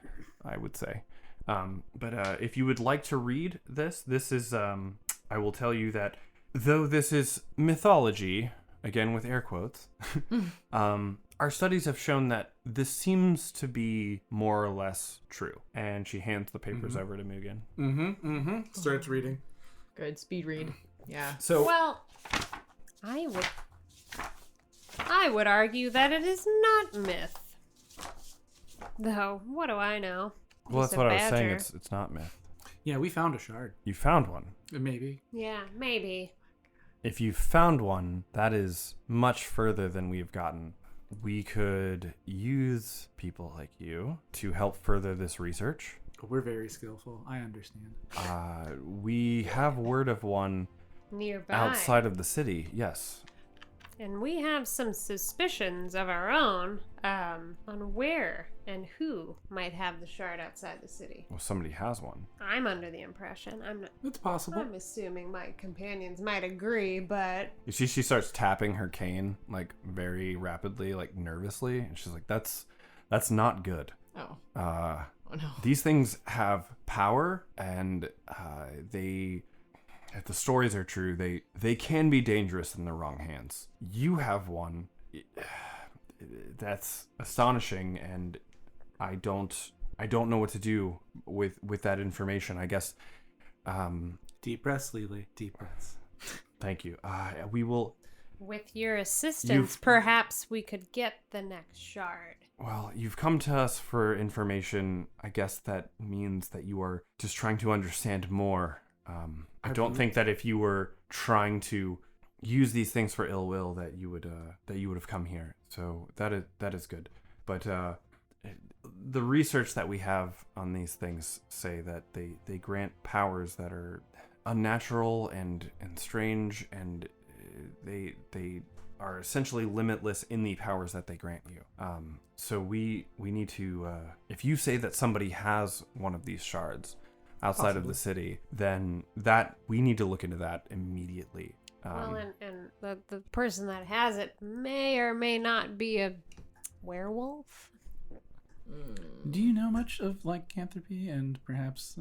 I would say. But if you would like to read this is, I will tell you that though this is mythology, again with air quotes, our studies have shown that this seems to be more or less true. And she hands the papers over to Mugen. Starts reading. Good. Speed read. Yeah. So, Well, I would argue that it is not myth. Though, what do I know? well, Just that's a what I was saying. badger. It's not myth. Yeah, we found a shard. You found one. Maybe. Yeah, maybe. If you found one, that is much further than we've gotten. We could use people like you to help further this research. We're very skillful. I understand. We have word of one Nearby. outside of the city, yes. And we have some suspicions of our own on where and who might have the shard outside the city. Well, somebody has one. I'm under the impression. It's possible. I'm assuming my companions might agree, but You see, she starts tapping her cane, like, very rapidly, like, nervously. And she's like, that's not good. Oh. Oh no. These things have power, and if the stories are true, they can be dangerous in the wrong hands. You have one. That's astonishing, and I don't know what to do with that information. I guess. Deep breaths, Lili. Deep breaths. Thank you. We will. with your assistance, perhaps we could get the next shard. Well, you've come to us for information. I guess that means that you are just trying to understand more. I don't think that if you were trying to use these things for ill will, that you would have come here. So that is good. But the research that we have on these things say that they grant powers that are unnatural and strange, and they are essentially limitless in the powers that they grant you. So we need to, if you say that somebody has one of these shards outside of the city, then that we need to look into that immediately. Well, and the person that has it may or may not be a werewolf. Do you know much of lycanthropy and perhaps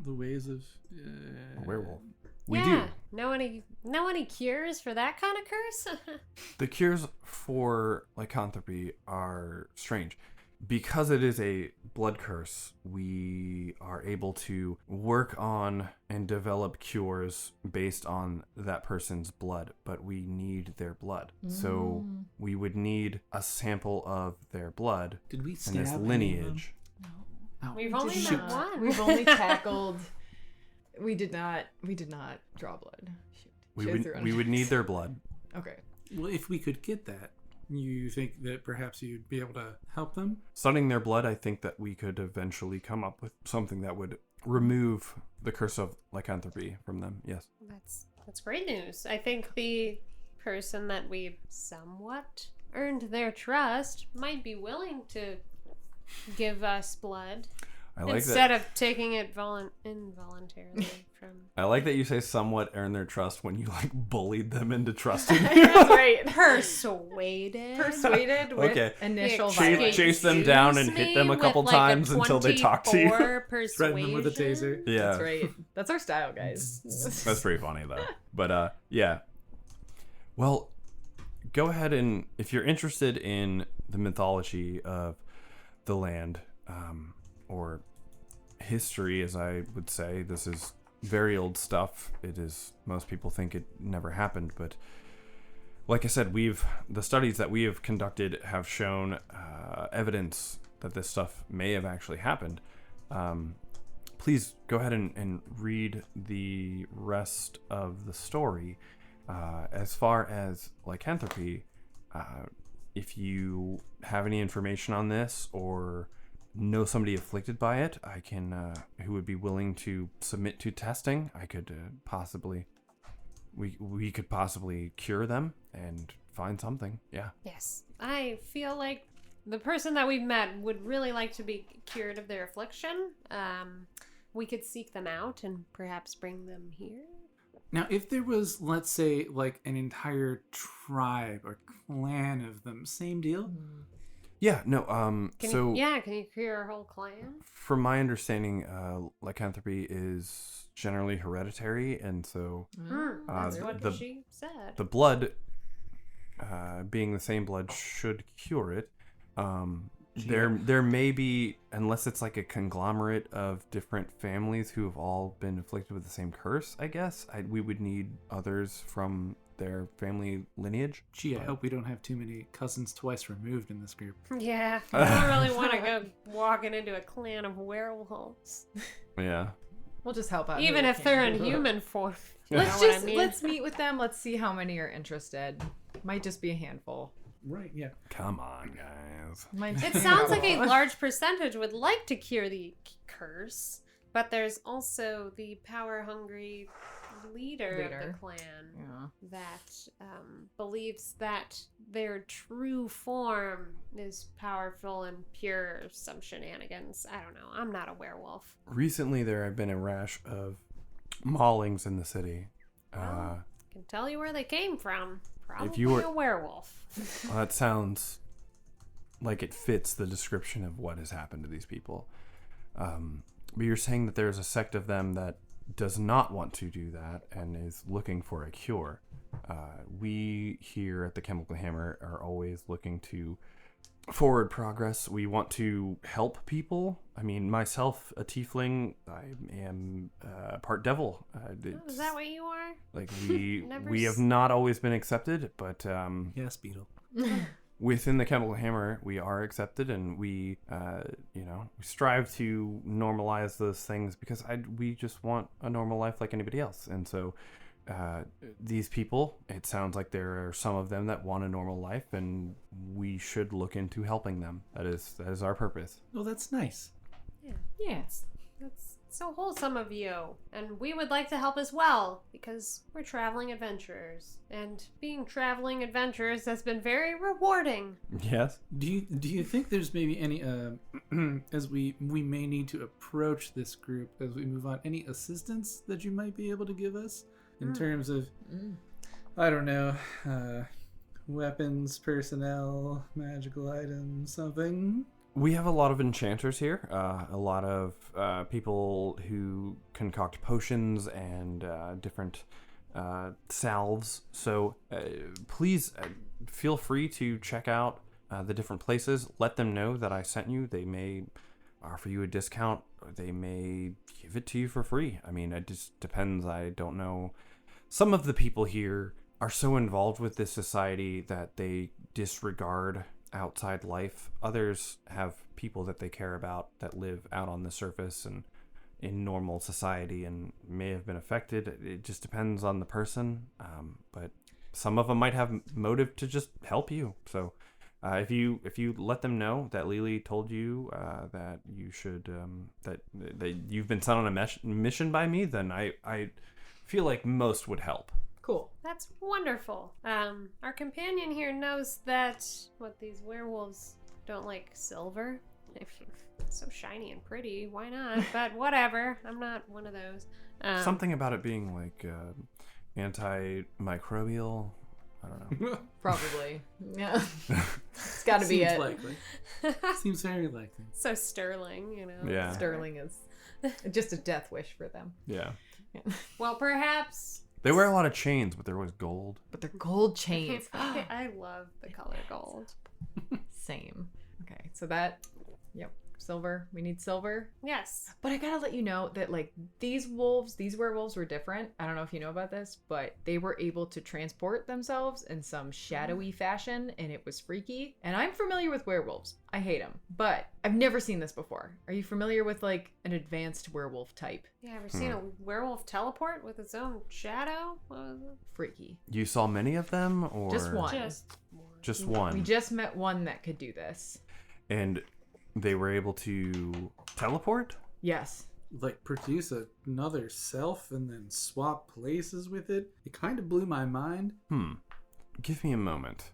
the ways of A werewolf. We yeah. do. Know any cures for that kind of curse? The cures for lycanthropy are strange. Because it is a blood curse, we are able to work on and develop cures based on that person's blood, but we need their blood. So we would need a sample of their blood Did we and stab this any of them? lineage. Oh. We've only did met not. one. We've only tackled. We did not draw blood. Shoot. We would need their blood. Okay. Well, if we could get that, you think that perhaps you'd be able to help them? Studying their blood, I think that we could eventually come up with something that would remove the curse of lycanthropy from them. Yes. That's great news. I think the person that we somewhat earned their trust might be willing to give us blood I like instead that. of taking it involuntarily from. I like that you say somewhat earn their trust when you like bullied them into trusting you. That's right. Persuaded. Persuaded with Okay. initial Chase- violence. Chase them down and hit them a with, couple like, a times until they talk to you. 24 Threaten them with a persuasion. taser. Yeah. That's right. That's our style, guys. That's pretty funny though. But yeah. Well, go ahead and if you're interested in the mythology of the land, or history, as I would say, this is very old stuff. It is, most people think it never happened, but like I said, the studies that we have conducted have shown evidence that this stuff may have actually happened. Please go ahead and read the rest of the story. As far as lycanthropy, if you have any information on this or know somebody afflicted by it, I can who would be willing to submit to testing, I could possibly we could possibly cure them and find something. Yeah. Yes. I feel like the person that we've met would really like to be cured of their affliction. We could seek them out and perhaps bring them here. Now, if there was, let's say, like an entire tribe or clan of them, same deal? Yeah, no, Can so you cure our whole clan? from my understanding, lycanthropy is generally hereditary, and so That's what the- she said. the blood, being the same blood, should cure it. There may be, unless it's like a conglomerate of different families who have all been afflicted with the same curse, I guess, we would need others from their family lineage. Gee, I hope we don't have too many cousins twice removed in this group. Yeah, I don't really want to go walking into a clan of werewolves, Yeah. We'll just help out. even who we if they're can. in human form. You Let's know what just I mean? let's meet with them. Let's see how many are interested. Might just be a handful. Right, yeah. Come on, guys. Might It just be sounds like a couple. large percentage would like to cure the curse, but there's also the power-hungry leader of the clan Yeah. that believes that their true form is powerful and pure. Some shenanigans. I don't know. I'm not a werewolf. Recently, there have been a rash of maulings in the city. I can tell you where they came from. Probably you were- a werewolf. Well, that sounds like it fits the description of what has happened to these people. But you're saying that there's a sect of them that does not want to do that and is looking for a cure. We here at the Chemical Hammer are always looking to forward progress. We want to help people. I mean, myself, a tiefling, I am part devil. Is that what you are? Like we Never we have not always been accepted, but Yes, Beetle. within the Chemical Hammer, we are accepted, and we, we strive to normalize those things because we just want a normal life like anybody else. And so, these people, it sounds like there are some of them that want a normal life, and we should look into helping them. That is our purpose. Oh, that's nice. Yeah. Yeah. That's so wholesome of you. And we would like to help as well, because we're traveling adventurers. And being traveling adventurers has been very rewarding. Yes. Do you think there's maybe any as we may need to approach this group as we move on, any assistance that you might be able to give us in terms of I don't know, weapons, personnel, magical items, something? We have a lot of enchanters here, a lot of people who concoct potions and different salves. So please feel free to check out the different places. Let them know that I sent you. They may offer you a discount. Or they may give it to you for free. I mean, it just depends. I don't know. Some of the people here are so involved with this society that they disregard outside life. Others have people that they care about that live out on the surface and in normal society and may have been affected. It just depends on the person. But some of them might have motive to just help you. So if you let them know that Lili told you that you should that you've been sent on a mission by me, then I feel like most would help. Cool. That's wonderful. Our companion here knows that these werewolves don't like silver. I mean, it's so shiny and pretty. Why not? But whatever. I'm not one of those. Something about it being like antimicrobial. I don't know. Probably. Yeah. It's got to be it. Seems likely. Seems very likely. So sterling, you know. Yeah. Sterling is just a death wish for them. Yeah. Well, perhaps. They wear a lot of chains, but they're always gold. But they're gold chains. I love the color gold. Same. Okay, so that, yep, silver. We need silver. Yes. But I gotta let you know that, like, these werewolves were different. I don't know if you know about this, but they were able to transport themselves in some shadowy fashion, and it was freaky. And I'm familiar with werewolves. I hate them, but I've never seen this before. Are you familiar with, like, an advanced werewolf type? Yeah, ever seen a werewolf teleport with its own shadow? What was it? Freaky. You saw many of them, or Just one. Just one. We just met one that could do this. And they were able to teleport? Yes. Like produce another self and then swap places with it. It kind of blew my mind. Give me a moment.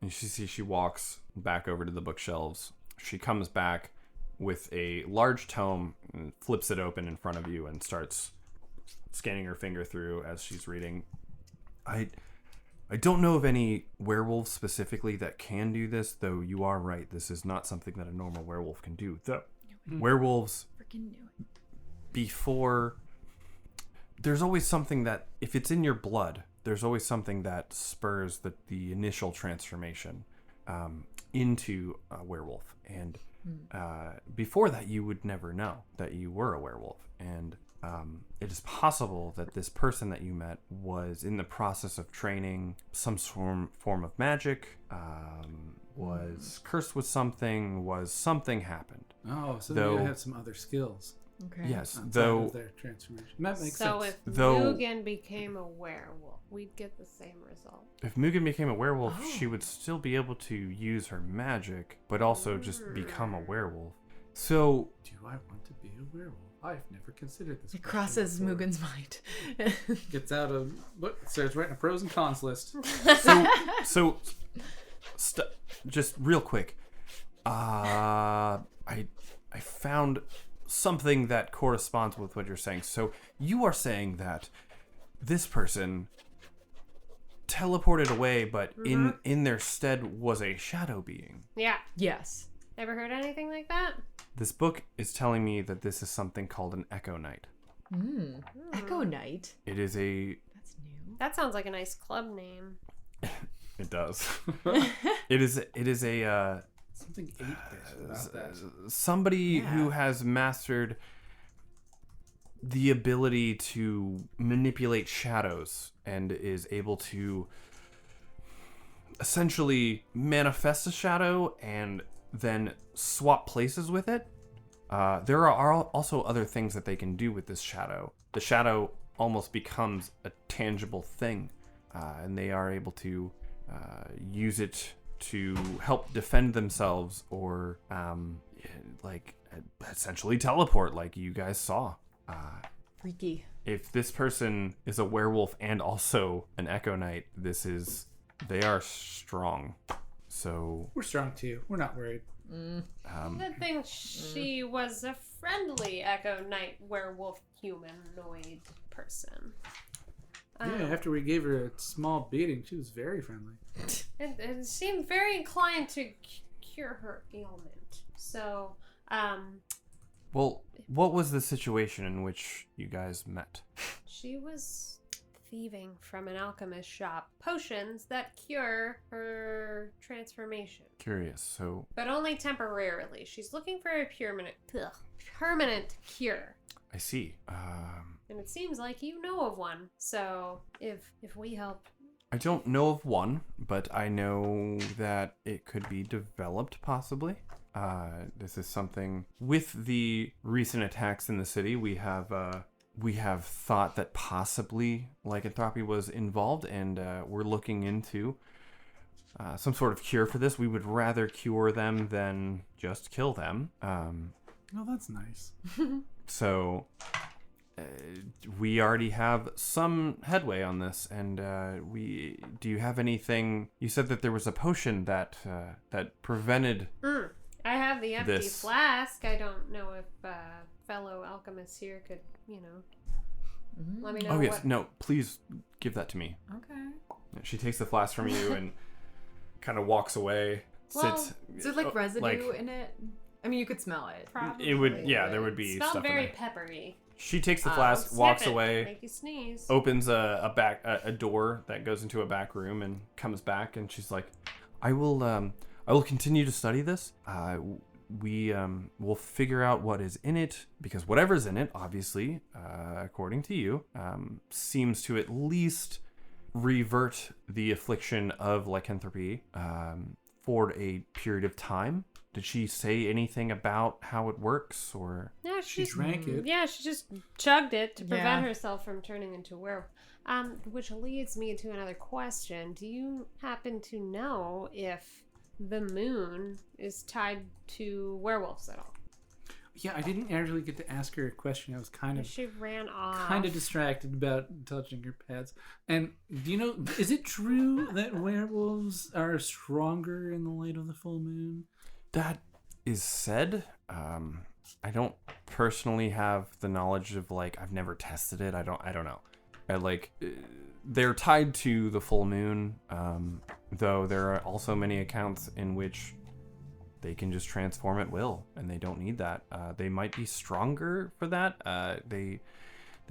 And she walks back over to the bookshelves. She comes back with a large tome and flips it open in front of you and starts scanning her finger through as she's reading. I don't know of any werewolves specifically that can do this, though you are right. This is not something that a normal werewolf can do. Though werewolves, Freaking knew it. before, there's always something that, if it's in your blood, there's always something that spurs the initial transformation into a werewolf. And before that, you would never know that you were a werewolf. And it is possible that this person that you met was in the process of training some form of magic, was cursed with something, happened. Oh, so they have some other skills. Okay. Yes, Outside though of their transformation. That makes So sense. if Though- Mugen became a werewolf, we'd get the same result. if Mugen became a werewolf, she would still be able to use her magic, but also just become a werewolf. So Do I want to be a werewolf? I've never considered this. It question crosses before. Mugen's mind. Gets out of look, starts writing a pros and cons list. just real quick, I found something that corresponds with what you're saying. So you are saying that this person teleported away, but in their stead was a shadow being. Yeah. Yes. Ever heard anything like that? This book is telling me that this is something called an Echo Knight. Echo Knight. It is a... That's new. That sounds like a nice club name. It does. It is a... Something 8-bit about that. somebody who has mastered the ability to manipulate shadows and is able to essentially manifest a shadow and then swap places with it. There are also other things that they can do with this shadow. The shadow almost becomes a tangible thing, and they are able to use it to help defend themselves or like essentially teleport like you guys saw. Freaky. If this person is a werewolf and also an Echo Knight, they are strong. So We're strong too. We're not worried. Good thing she was a friendly Echo Knight werewolf humanoid person. Yeah, after we gave her a small beating, she was very friendly. And seemed very inclined to cure her ailment. So, well, what was the situation in which you guys met? she was thieving from an alchemist shop potions that cure her transformation. Curious. So But only temporarily. She's looking for a permanent cure. I see. And it seems like you know of one. So if we help. I don't know of one, but I know that it could be developed possibly. This is something with the recent attacks in the city. We have thought that possibly lycanthropy was involved, and we're looking into some sort of cure for this. We would rather cure them than just kill them. Oh, that's nice. So we already have some headway on this, and do you have anything? You said that there was a potion that prevented. I have the empty This. flask. I don't know if fellow alchemists here could, let me know. Oh yes, what... no, please give that to me. Okay. She takes the flask from you and kind of walks away. Well, Sits. Is there residue in it? I mean, you could smell it. Probably. It would. Yeah, there would It be smelled stuff very in there. peppery. She takes the flask, Sniff walks it, away, Make you sneeze. opens a door that goes into a back room, and comes back, and she's like, I will continue to study this. We will figure out what is in it, because whatever's in it, obviously, according to you, seems to at least revert the affliction of lycanthropy for a period of time. Did she say anything about how it works, or? No, She drank it. Yeah, she just chugged it to prevent Yeah. herself from turning into a werewolf. Which leads me to another question. Do you happen to know if the moon is tied to werewolves at all? Yeah, I didn't actually get to ask her a question. I was She ran off. kind of distracted about touching her pets. And do you know, is it true that werewolves are stronger in the light of the full moon? That is said. I don't personally have the knowledge of I've never tested it. I don't know. They're tied to the full moon, though there are also many accounts in which they can just transform at will, and they don't need that. They might be stronger for that. They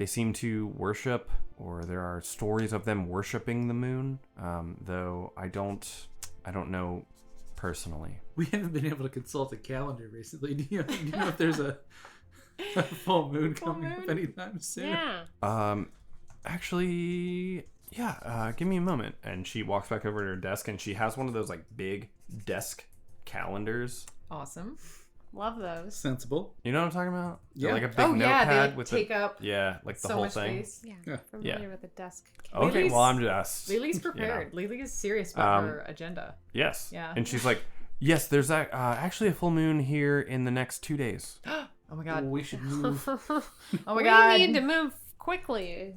seem to worship, or there are stories of them worshiping the moon, though I don't know personally. We haven't been able to consult a calendar recently. Do you know if there's a full moon coming up anytime soon? Yeah. Actually, yeah, give me a moment. And she walks back over to her desk, and she has one of those big desk calendars. Awesome. Love those. Sensible. You know what I'm talking about? Yeah. They're like a big Oh yeah, notepad they with take up the the so whole much thing. space. Yeah. Yeah. Familiar Yeah. with the desk. Okay, Lily's- well I'm just Lily's prepared. Lily is serious about her agenda. Yes. Yeah. And she's like, yes, there's actually a full moon here in the next 2 days. Oh my god. We should move. Oh my We god. need to move quickly.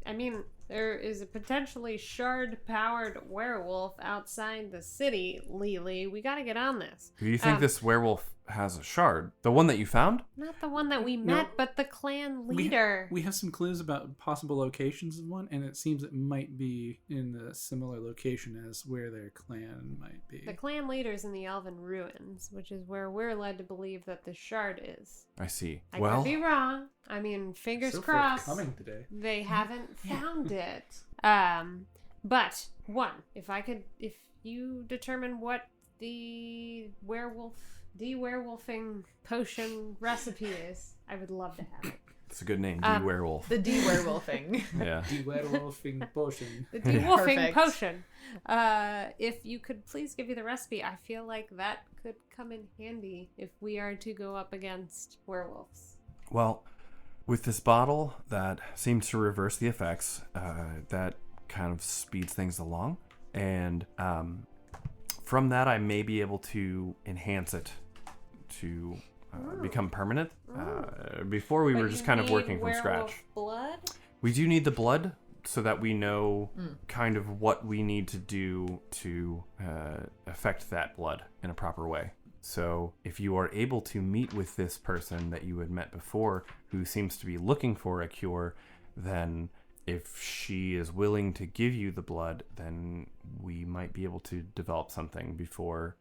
I mean, there is a potentially shard-powered werewolf outside the city, Lili. We gotta get on this. Do you think this werewolf has a shard? The one that you found? Not the one that we met, but the clan leader. We have some clues about possible locations of one, and it seems it might be in a similar location as where their clan might be. The clan leader's in the Elven Ruins, which is where we're led to believe that the shard is. I see. I well, could be wrong. I mean, fingers so crossed. forthcoming today. They haven't found it. But if you determine what the werewolfing potion recipe is, I would love to have it. it's a good name, de-werewolf. The de-werewolfing. Yeah. De-werewolfing potion. The de-wolfing Perfect. potion. If you could please give me the recipe, I feel like that could come in handy if we are to go up against werewolves. Well, with this bottle that seems to reverse the effects, that kind of speeds things along. And from that, I may be able to enhance it to become permanent. Before we were just kind of working from scratch. Blood? We do need the blood so that we know kind of what we need to do to affect that blood in a proper way. So if you are able to meet with this person that you had met before who seems to be looking for a cure, then if she is willing to give you the blood, then we might be able to develop something before.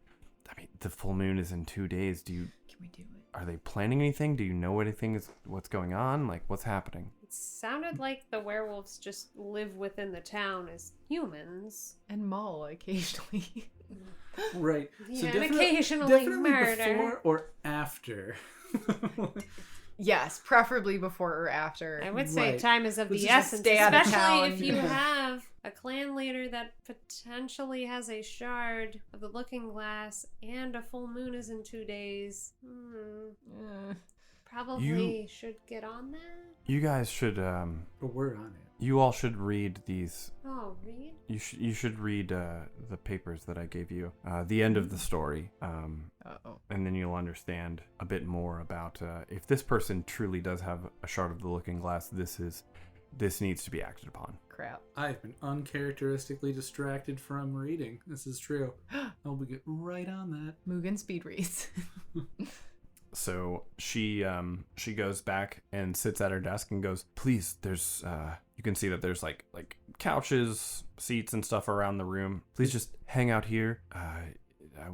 I mean, the full moon is in 2 days. Can we do it? Are they planning anything? Do you know anything is what's going on? Like, what's happening? It sounded like the werewolves just live within the town as humans. And maul occasionally. Right. Yeah, and occasionally murder. Before or after. Yes, preferably before or after. I would say Right. time is of Let's the just essence, stay out of especially town. if you have a clan leader that potentially has a shard of the looking glass and a full moon is in 2 days. Probably should get on that. You guys should. But we're on it. You all should read these. Oh, read? You should read the papers that I gave you. The end of the story. Uh-oh. And then you'll understand a bit more about if this person truly does have a shard of the looking glass. This needs to be acted upon. Crap. I've been uncharacteristically distracted from reading. This is true. I'll get right on that. Mugen speed reads. So she goes back and sits at her desk and goes, please, there's you can see that there's like couches, seats and stuff around the room. Please just hang out here.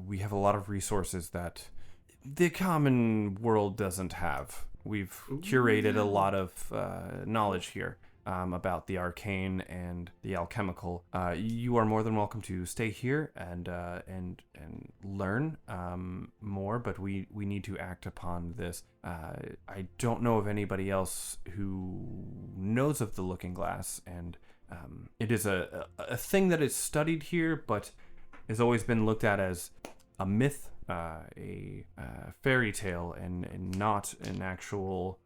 We have a lot of resources that the common world doesn't have. We've curated a lot of knowledge here about the arcane and the alchemical. You are more than welcome to stay here and learn more, but we need to act upon this. I don't know of anybody else who knows of the looking glass, and it is a thing that is studied here, but has always been looked at as a myth, a fairy tale, and not an actual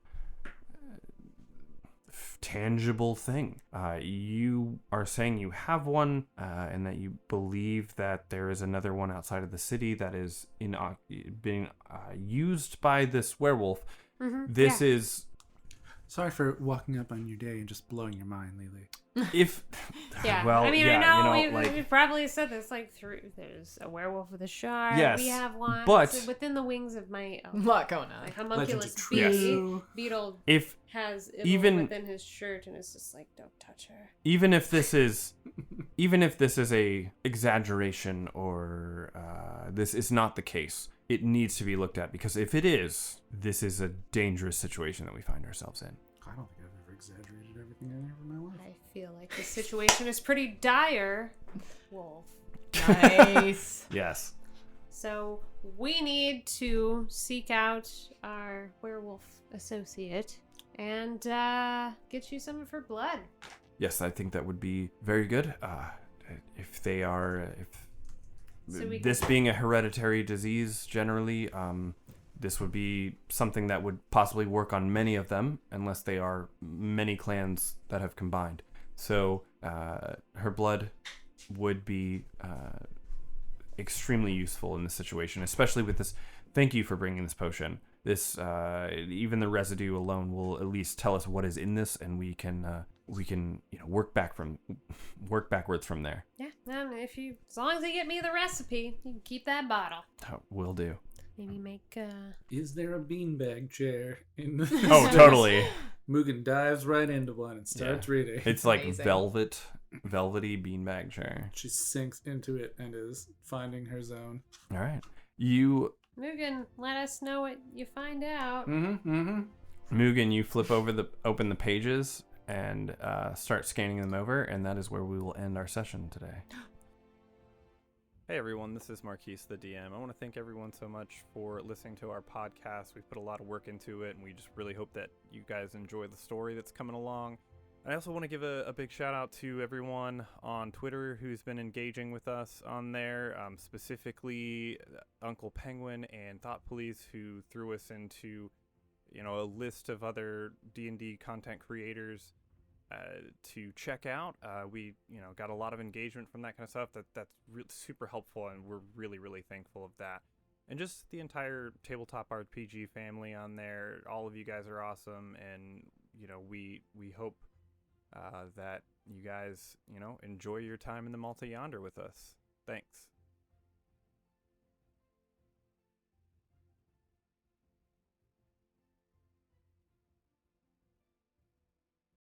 tangible thing. You are saying you have one, and that you believe that there is another one outside of the city that is being used by this werewolf. This is. Sorry for walking up on your day and just blowing your mind, Lili. If Yeah, well, I mean, yeah, I know, like, we've probably said this like there's a werewolf with a shard. Yes, we have one. but- It's within the wings of my A lot going on. homunculus Legends of bee. True. Beetle if has Ibble even- within his shirt and is just like, don't touch her. even if this is a exaggeration or this is not the case, it needs to be looked at, because if it is, this is a dangerous situation that we find ourselves in. I don't think I've ever exaggerated everything I ever in my life. I feel like the situation is pretty dire, Wolf. Nice. Yes. So we need to seek out our werewolf associate and get you some of her blood. Yes, I think that would be very good. If they are, So we this being a hereditary disease generally, this would be something that would possibly work on many of them, unless they are many clans that have combined. So her blood would be extremely useful in this situation, especially with this. Thank you for bringing this potion. This even the residue alone will at least tell us what is in this, and we can work backwards from there. Yeah, as long as they get me the recipe, you can keep that bottle. Oh, will do. Maybe make Is there a beanbag chair in the Oh, totally. Mugen dives right into one and starts reading. It's like Amazing. velvety beanbag chair. She sinks into it and is finding her zone. All right, you Mugen, let us know what you find out. Mugen, you open the pages and start scanning them over, and that is where we will end our session today. Hey everyone, this is Marquise, the DM. I want to thank everyone so much for listening to our podcast. We've put a lot of work into it, and we just really hope that you guys enjoy the story that's coming along. I also want to give a big shout out to everyone on Twitter who's been engaging with us on there, specifically Uncle Penguin and Thought Police, who threw us into a list of other D&D content creators to check out. We got a lot of engagement from that kind of stuff. That's super helpful, and we're really, really thankful of that. and just the entire tabletop RPG family on there. All of you guys are awesome, and we hope that you guys enjoy your time in the Malta Yonder with us. Thanks.